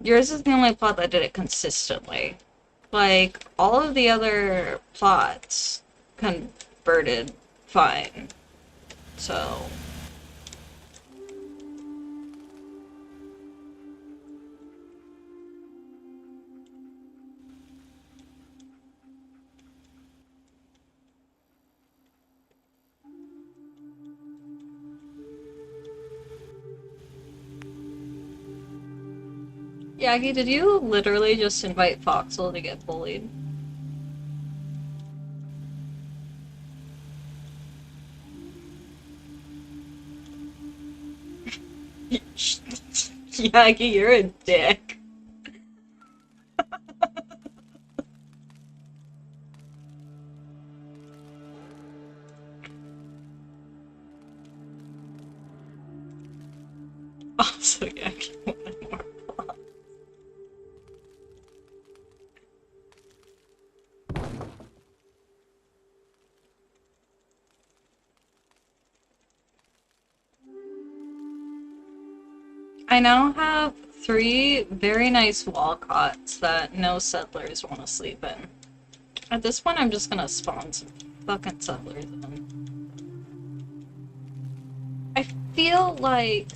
yours is the only plot that did it consistently. Like, all of the other plots converted fine. So Yagi, did you literally just invite Foxel to get bullied? Yagi, you're a dick. Also, Yagi, one more plot. I now have 3 very nice wall cots that no settlers want to sleep in. At this point, I'm just gonna spawn some fucking settlers in. I feel like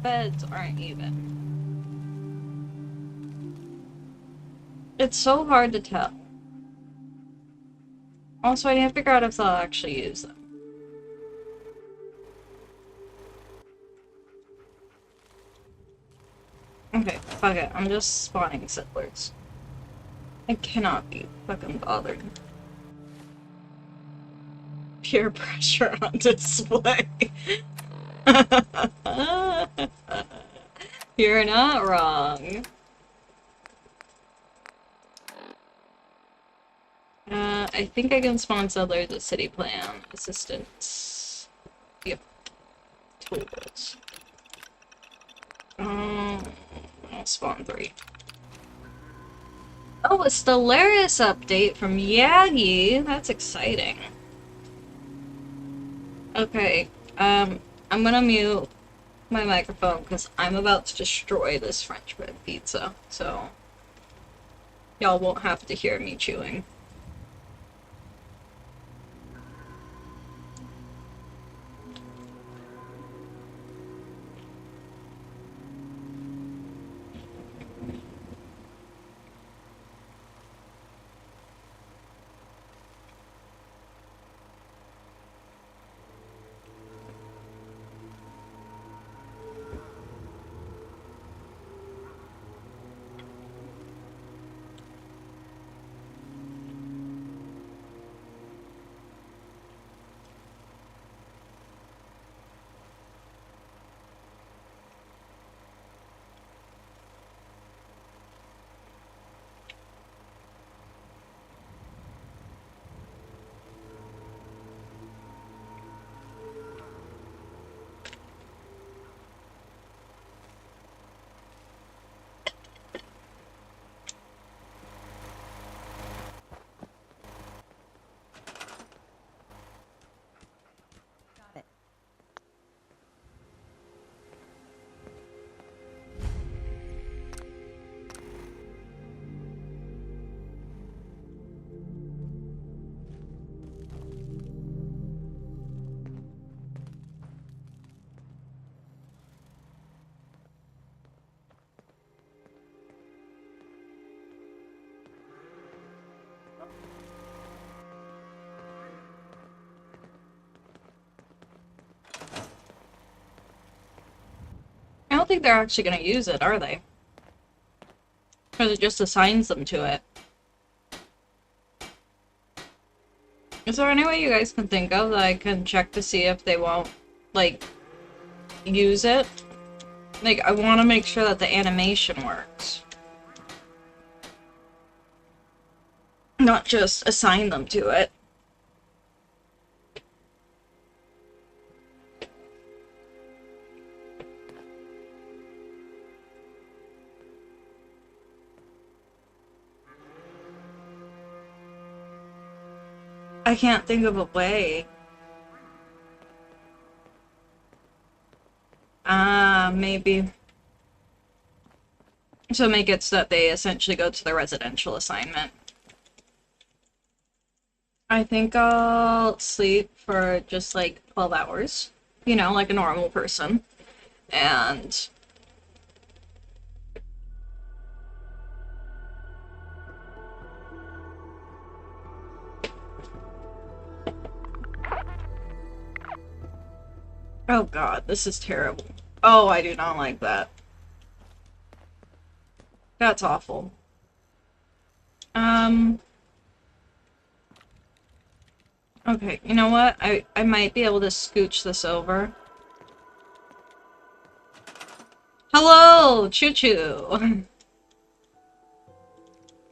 beds aren't even. It's so hard to tell. Also, I need to figure out if they'll actually use them. Okay, fuck it. I'm just spawning settlers. I cannot be fucking bothered. Peer pressure on display. You're not wrong. I think I can spawn settlers at city plan. Assistants. Yep. Tools. I'll spawn 3. Oh, a Stellaris update from Yagi. That's exciting. Okay, I'm gonna mute my microphone because I'm about to destroy this French bread pizza, so y'all won't have to hear me chewing. I don't think they're actually gonna use it, are they? Because it just assigns them to it. Is there any way you guys can think of that I can check to see if they won't, like, use it? Like, I want to make sure that the animation works. Not just assign them to it. I can't think of a way. Maybe. So make it so that they essentially go to the residential assignment. I think I'll sleep for just like 12 hours. You know, like a normal person. And oh god, this is terrible. Oh, I do not like that. That's awful. Um, okay, you know what? I might be able to scooch this over. Hello, Choo-Choo!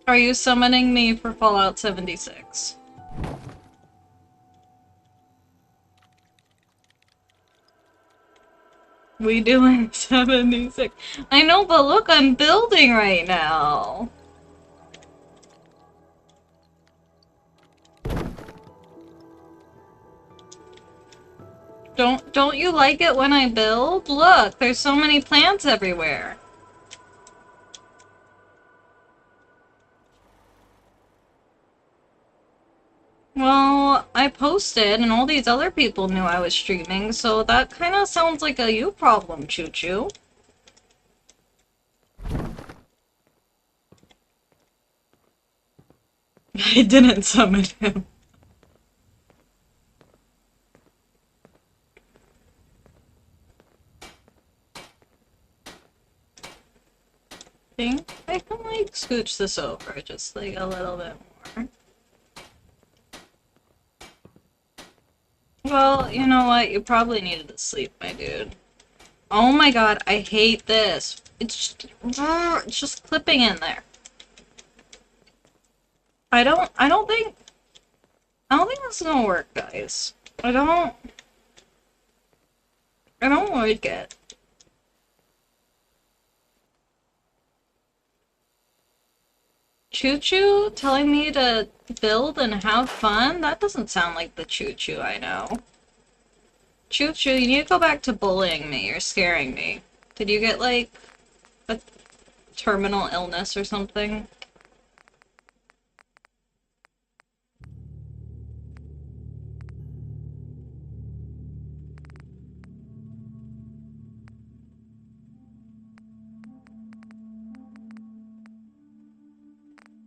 Are you summoning me for Fallout 76? We doing 76? I know, but look, I'm building right now! Don't you like it when I build? Look, there's so many plants everywhere. Well, I posted and all these other people knew I was streaming, so that kind of sounds like a you problem, Choo-Choo. I didn't summon him. Think I can like scooch this over just like a little bit more. Well, you know what? You probably needed to sleep, my dude. Oh my god, I hate this. It's just clipping in there. I don't think this is gonna work, guys. I don't like it. Choo-Choo telling me to build and have fun? That doesn't sound like the Choo-Choo I know. Choo-Choo, you need to go back to bullying me. You're scaring me. Did you get, like, a terminal illness or something?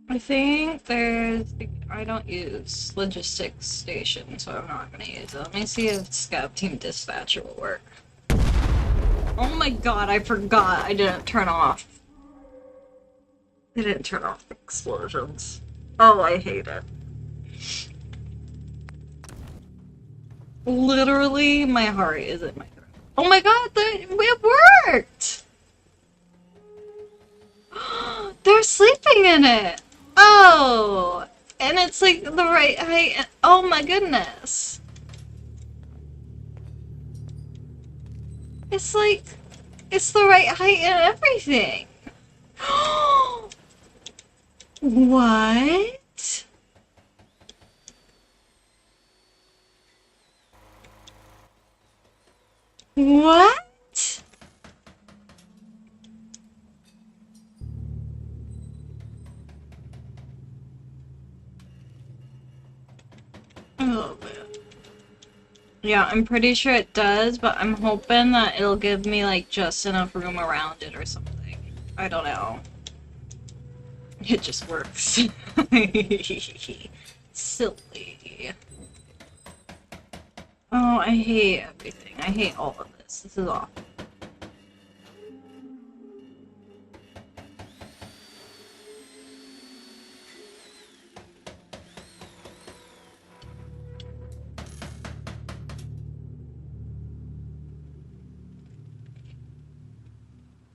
I think I don't use logistics station, so I'm not gonna use it. Let me see if Scout Team Dispatcher will work. Oh my god, I forgot I didn't turn off. I didn't turn off explosions. Oh, I hate it. Literally, my heart is in my throat. Oh my god, it worked! They're sleeping in it! Oh! And it's like the right height. Oh my goodness. It's like, it's the right height and everything. What? What? Oh man. Yeah, I'm pretty sure it does, but I'm hoping that it'll give me like just enough room around it or something. I don't know. It just works. Silly. Oh, I hate everything. I hate all of this. This is awful.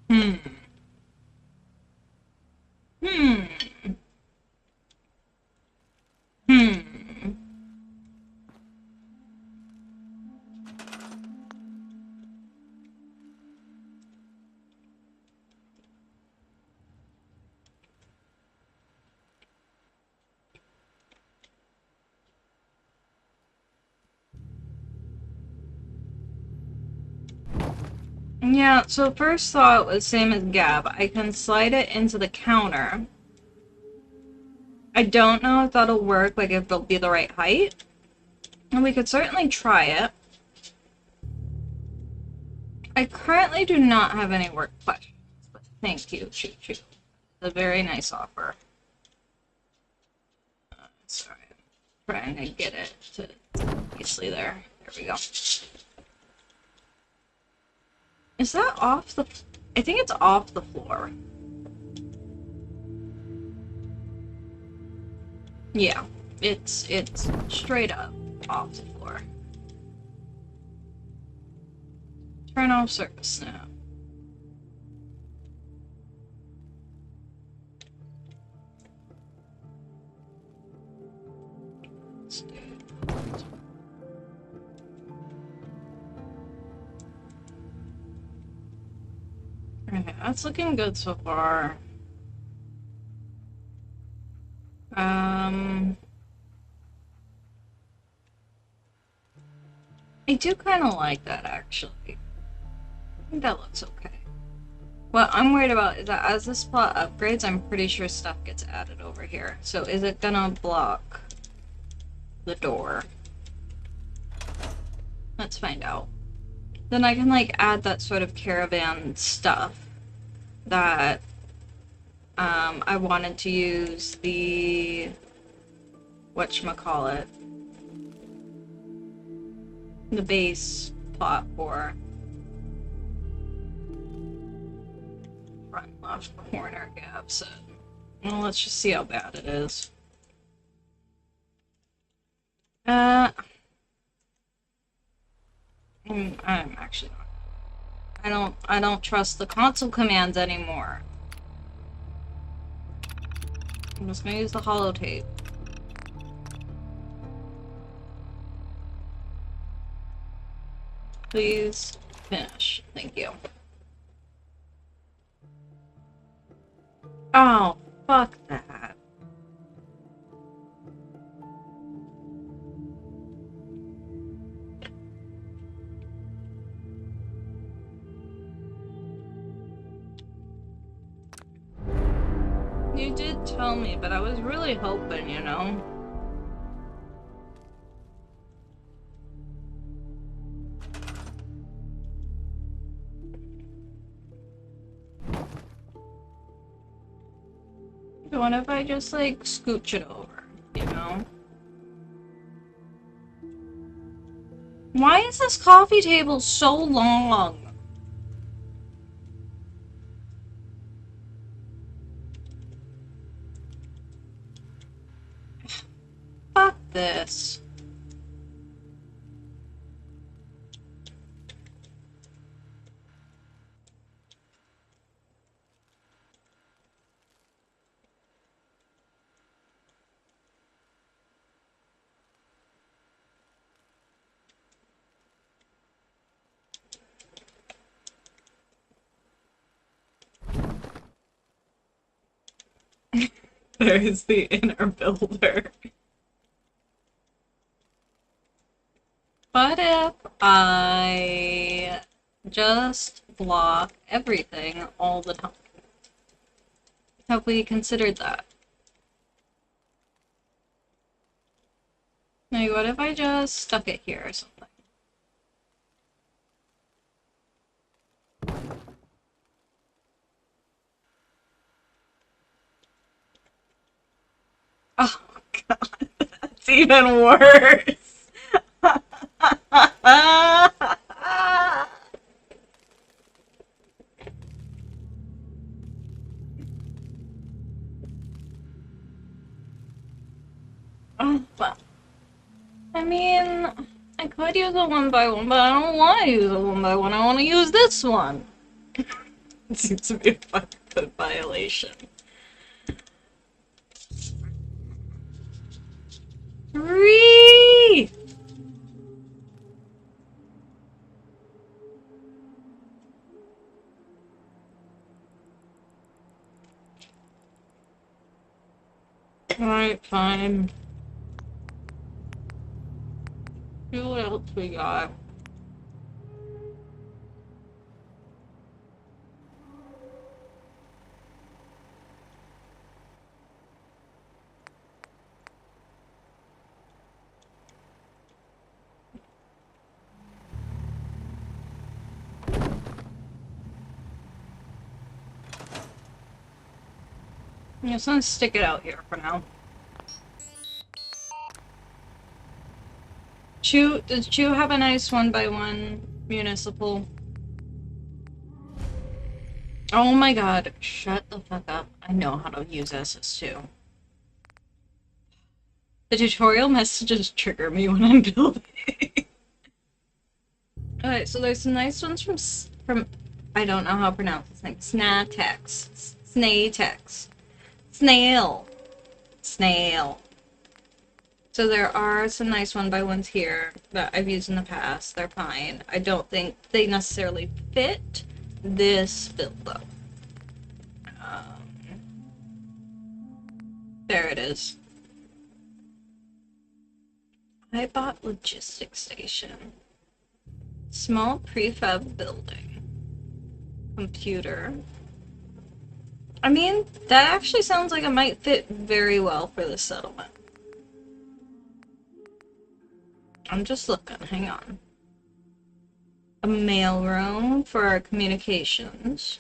Hmm. Hmm. Hmm. Yeah, so first thought was same as Gab. I can slide it into the counter. I don't know if that'll work, like if it'll be the right height. And we could certainly try it. I currently do not have any work questions, but thank you, Choo-Choo. It's a very nice offer. Sorry, I'm trying to get it to nicely there. There we go. Is that off the... I think it's off the floor. Yeah, it's straight up off the floor. Turn off service now. Okay, that's looking good so far. I do kind of like that, actually. I think that looks okay. What I'm worried about is that as this plot upgrades, I'm pretty sure stuff gets added over here. So is it gonna block the door? Let's find out. Then I can, like, add that sort of caravan stuff that I wanted to use the whatchamacallit, the base plot for. Front left corner gap set. Well, let's just see how bad it is. I'm actually not. I don't trust the console commands anymore. I'm just gonna use the holotape. Please finish. Thank you. Oh, fuck that. You did tell me, but I was really hoping, you know? What if I just, like, scooch it over, you know? Why is this coffee table so long? Fuck this. There's the inner builder. But if I just block everything all the time? Have we considered that? Like, what if I just stuck it here or something? Oh god, that's even worse! Oh, but I mean, I could use a one by one, but I don't want to use a one by one. I want to use this one. It seems to be a fucking code violation. Three! Alright, fine. See what else we got. I'm just gonna stick it out here for now. Does Chew have a nice one by one municipal? Oh my god, shut the fuck up. I know how to use SS2. The tutorial messages trigger me when I'm building. Alright, so there's some nice ones from I don't know how to pronounce this name. Snatex. Snatex. Snail. Snail. So there are some nice one-by-ones here that I've used in the past. They're fine. I don't think they necessarily fit this build, though. There it is. I bought logistics station. Small prefab building. Computer. I mean, that actually sounds like it might fit very well for this settlement. I'm just looking, hang on. A mailroom for our communications.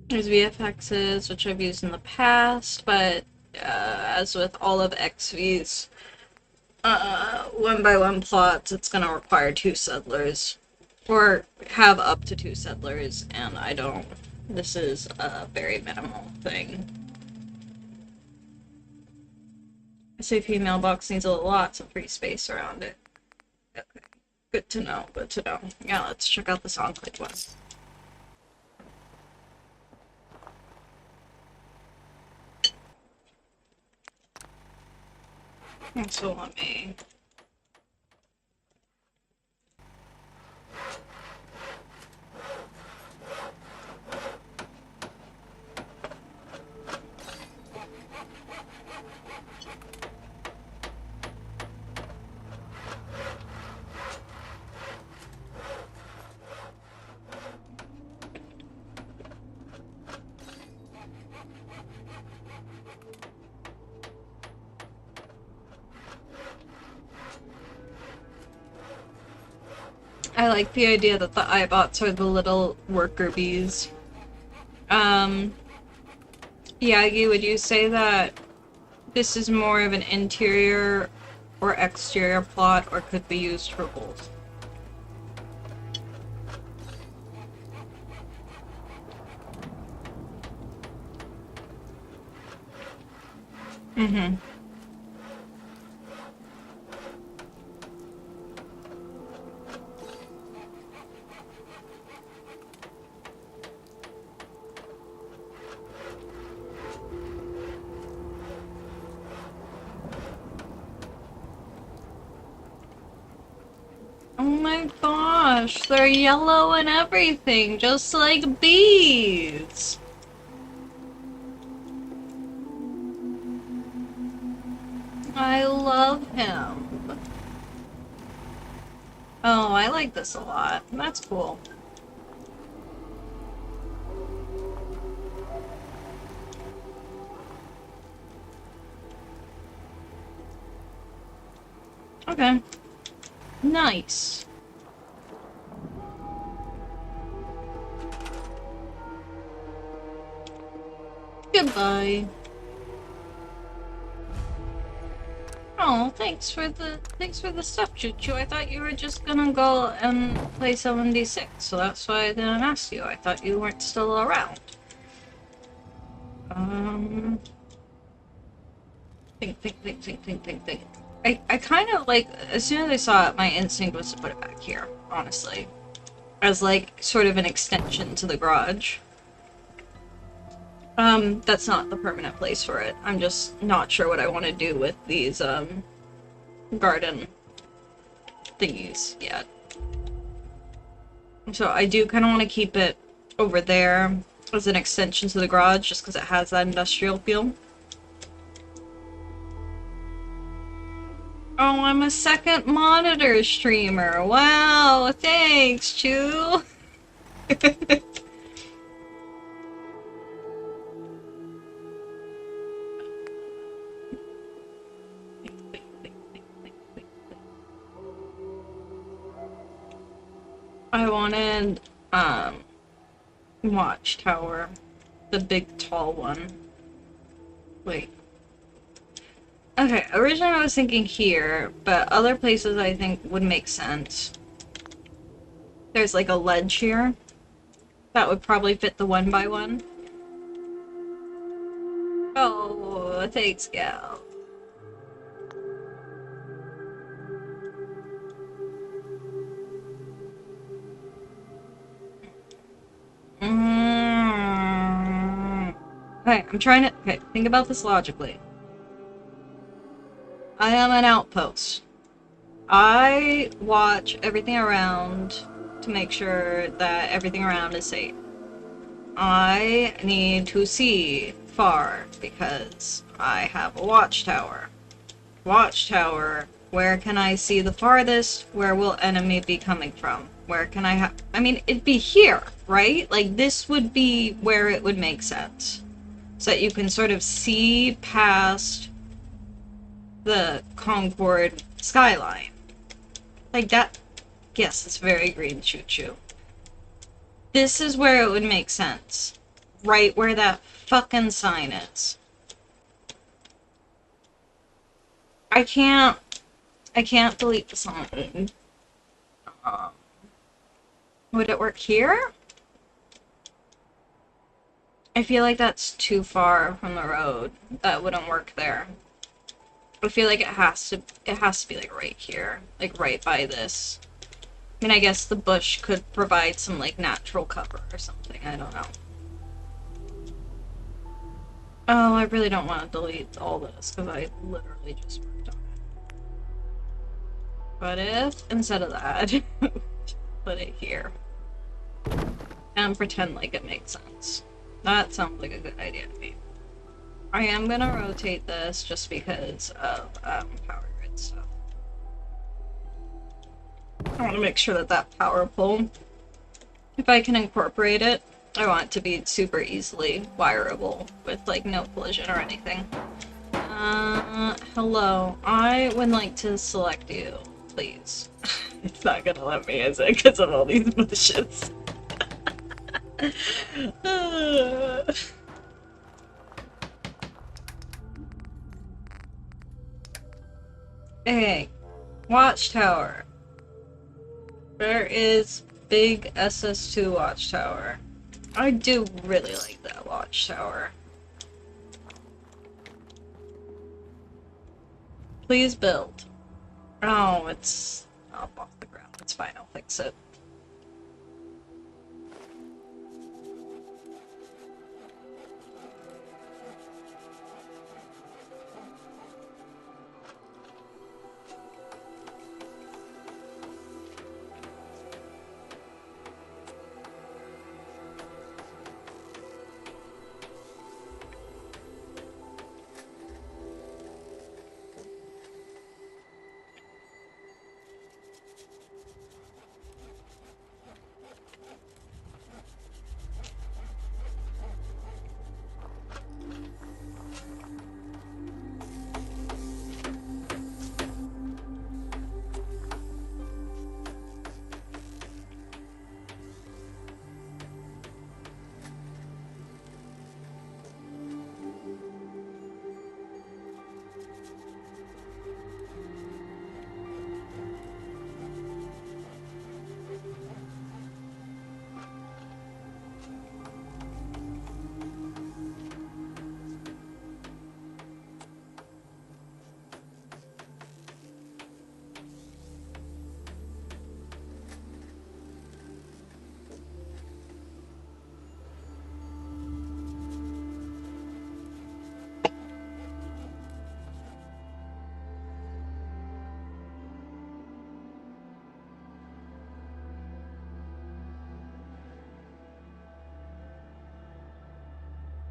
There's VFXs, which I've used in the past, but as with all of XV's one-by-one plots, it's going to require 2 settlers. Or have up to 2 settlers, and I don't. This is a very minimal thing. SAP mailbox needs a lots of free space around it. Okay. Good to know, good to know. Yeah, let's check out this enclave one. So let me... I like the idea that the iBots are the little worker bees. Yagi, would you say that this is more of an interior or exterior plot, or could be used for both? Mm-hmm. Oh my gosh, they're yellow and everything, just like bees! I love him. Oh, I like this a lot. That's cool. Okay. Nice. Goodbye. Oh, thanks for the stuff, Choo-Choo. I thought you were just gonna go and play 7d6, so that's why I didn't ask you. I thought you weren't still around. Think. I kind of like, as soon as I saw it, my instinct was to put it back here, honestly. As like, sort of an extension to the garage. That's not the permanent place for it. I'm just not sure what I want to do with these, garden thingies yet. So I do kind of want to keep it over there as an extension to the garage, just because it has that industrial feel. Oh, I'm a second monitor streamer. Wow, thanks, Chew. I wanted, watchtower. The big, tall one. Wait. Okay, originally I was thinking here, but other places I think would make sense. There's like a ledge here. That would probably fit the 1x1. Thanks, gal. Okay, I'm trying to. Okay, think about this logically. I am an outpost. I watch everything around to make sure that everything around is safe. I need to see far because I have a watchtower. Watchtower. Where can I see the farthest? Where will enemy be coming from? Where can I I mean, it'd be here, right? Like, this would be where it would make sense. So that you can sort of see past the Concord skyline. Like that. Yes, it's very green choo-choo. This is where it would make sense. Right where that fucking sign is. I can't delete the sign. Would it work here? I feel like that's too far from the road. That wouldn't work there. I feel like it has to be like right here. Like right by this. I mean, I guess the bush could provide some like natural cover or something. I don't know. Oh, I really don't want to delete all this because I literally just worked on it. But if instead of that, put it here and pretend like it makes sense. That sounds like a good idea to me. I am gonna rotate this just because of power grid stuff. I want to make sure that that power pole, if I can incorporate it, I want it to be super easily wireable with like no collision or anything. Hello. I would like to select you, please. It's not gonna let me, is it? Because of all these bushes. Hey, watchtower. Where is big SS2 watchtower? I do really like that watchtower. Please build. Oh, it's up off the ground. It's fine, I'll fix it.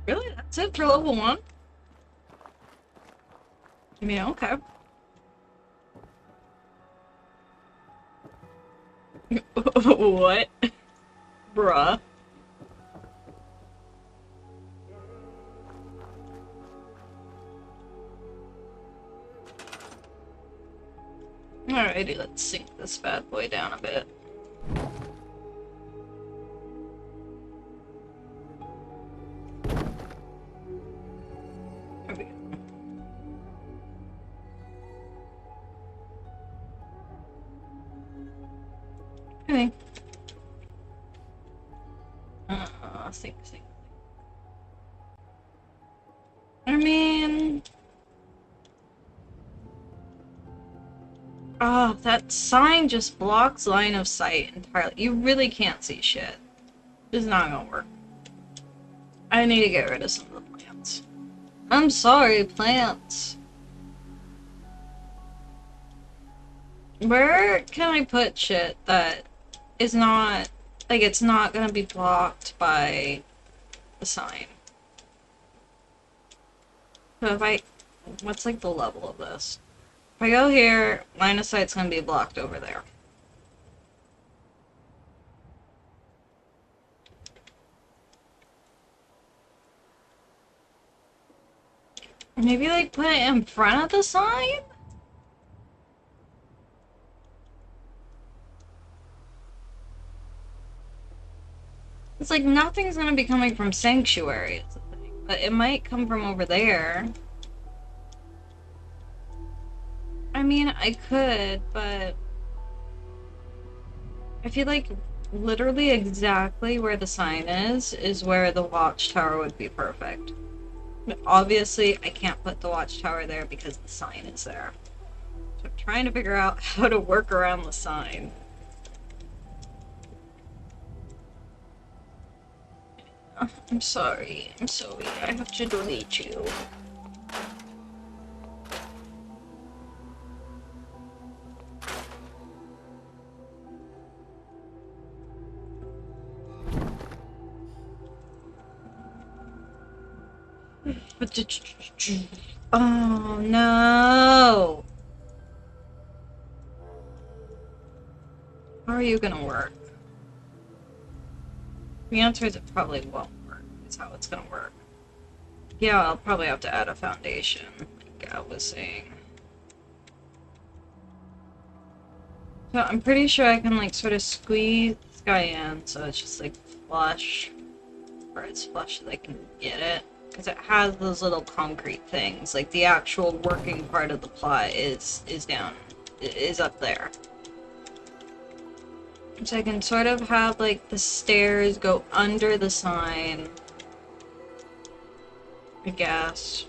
Really? That's it for level 1? I mean, okay. What? Bruh. Alrighty, let's sink this bad boy down a bit. There we go. Okay. Sink. I mean, Oh, that sign just blocks line of sight entirely. You really can't see shit. It's not gonna work. I need to get rid of some of the plants. I'm sorry, plants. Where can I put shit that is not, like, it's not gonna be blocked by the sign? So if I, what's like the level of this? If I go here, line of sight's gonna be blocked over there. Maybe like put it in front of the sign? It's like nothing's gonna be coming from Sanctuary, is the thing. But it might come from over there. I mean, I could, but I feel like literally exactly where the sign is where the watchtower would be perfect. But obviously, I can't put the watchtower there because the sign is there. So I'm trying to figure out how to work around the sign. I'm sorry. I'm sorry. I have to delete you. Oh no! How are you gonna work? The answer is it probably won't work. Is how it's gonna work. Yeah, I'll probably have to add a foundation, like I was saying. So I'm pretty sure I can like sort of squeeze this guy in so it's just like flush. Or it's flush so I can get it. Because it has those little concrete things. Like the actual working part of the plot is down, is up there. So I can sort of have like the stairs go under the sign, I guess.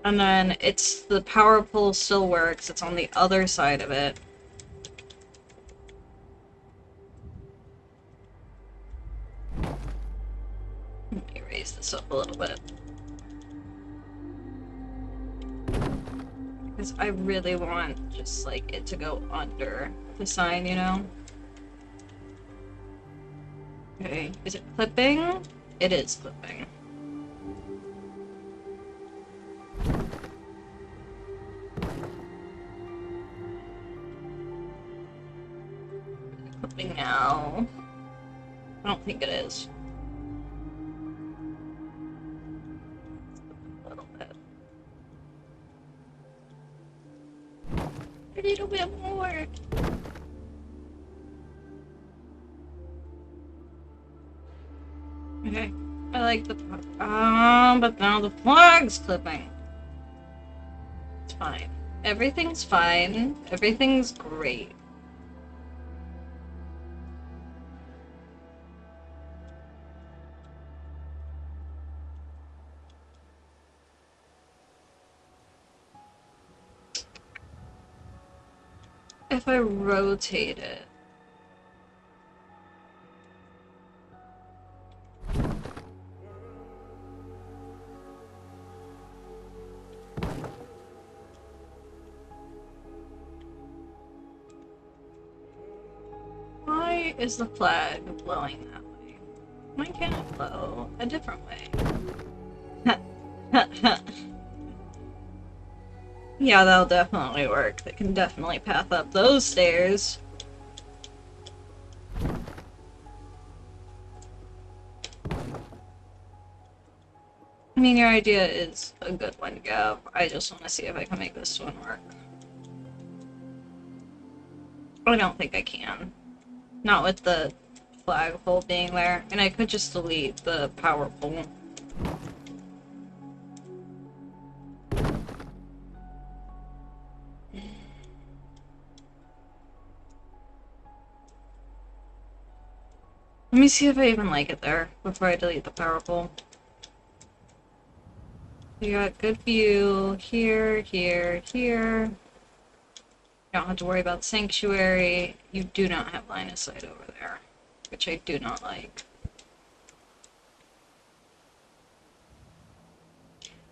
And then it's the power pole still works, it's on the other side of it. Let me raise this up a little bit. Because I really want just like it to go under the sign, you know? Okay, is it clipping? It is clipping. Clipping now. I don't think it is. A little bit. A little bit more. Okay, I like the but now the flag's clipping. It's fine. Everything's fine. Everything's great. If I rotate it. Why is the flag blowing that way? Why can't it blow a different way? Yeah, that'll definitely work. They can definitely path up those stairs. I mean, your idea is a good one, Gav. I just want to see if I can make this one work. I don't think I can. Not with the flagpole being there. And I could just delete the power pole. Let me see if I even like it there before I delete the power pole. We got good view here, here, here. You don't have to worry about sanctuary. You do not have line of sight over there, which I do not like.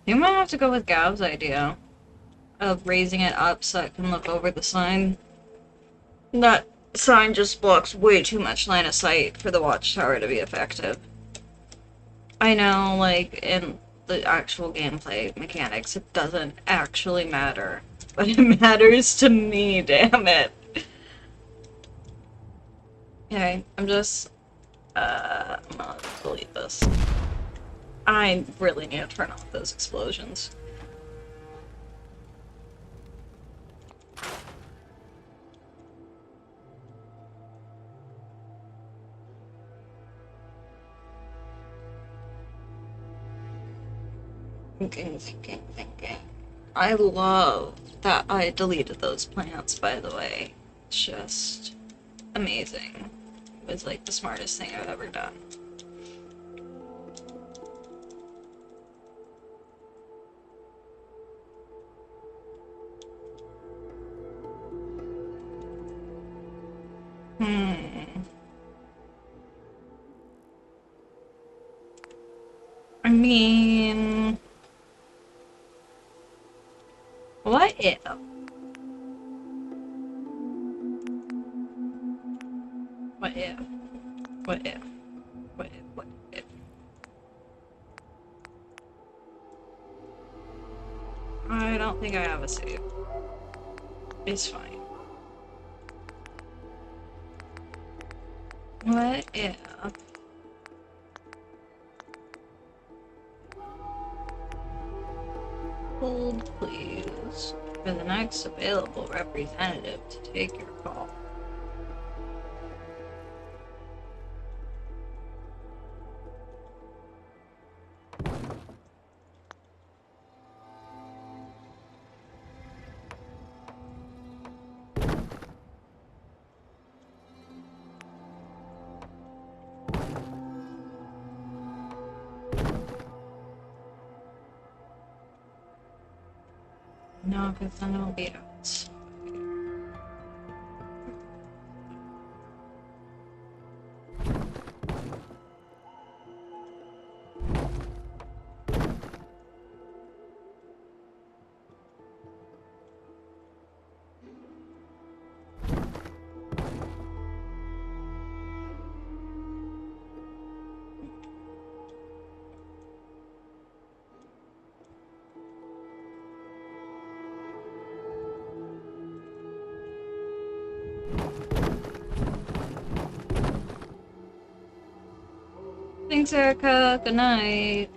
You might have to go with Gav's idea of raising it up so it can look over the sign. That sign just blocks way too much line of sight for the watchtower to be effective. I know, like, in the actual gameplay mechanics, it doesn't actually matter. But it matters to me, damn it. Okay, I'm gonna delete this. I really need to turn off those explosions. Thinking. I love that I deleted those plants, by the way. It's just amazing. It was like the smartest thing I've ever done. I mean... What if? What if? What if? What if? What if? I don't think I have a save. It's fine. What if? Hold, please, for the next available representative to take your call. No, because then it'll be out. Thanks, Erica. Good night.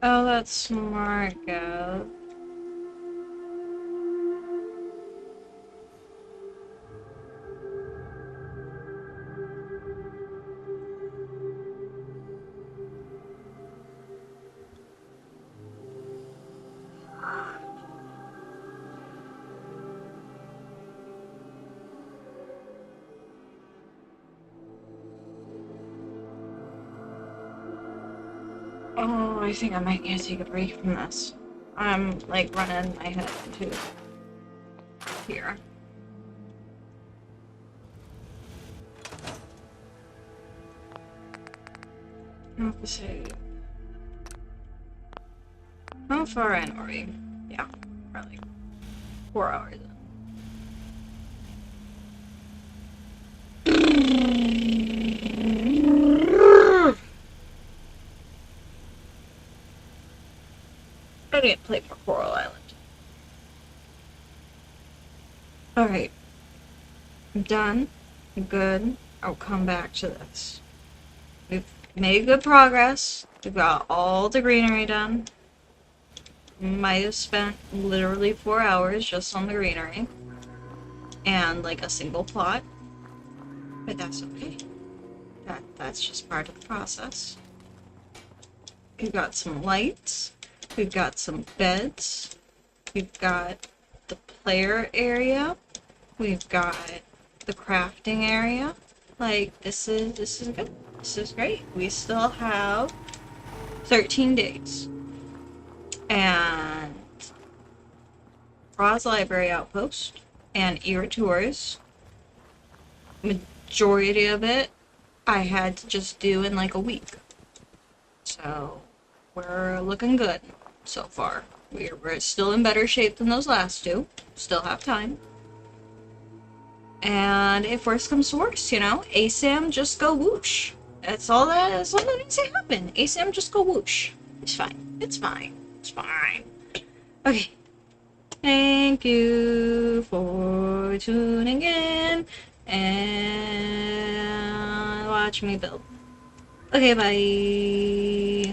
Oh, that's smart, Gav. Oh, I think I might need to take a break from this. I'm, like, running my head into here. I have to say... How far in are we? Yeah, probably 4 hours in. I need to play for Coral Island. Alright. I'm done. I'm good. I'll come back to this. We've made good progress. We've got all the greenery done. Might have spent literally 4 hours just on the greenery. And like a single plot. But that's okay. That's just part of the process. We've got some lights. We've got some beds. We've got the player area. We've got the crafting area. Like, this is good. This is great. We still have 13 days. And Ra's Library Outpost and Era Tours. Majority of it I had to just do in like a week. So we're looking good so far. We're still in better shape than those last two. Still have time. And if worse comes to worse, you know, ASAM just go whoosh. That's all that needs to happen. ASAM just go whoosh. It's fine. It's fine. It's fine. Okay. Thank you for tuning in and watch me build. Okay, bye.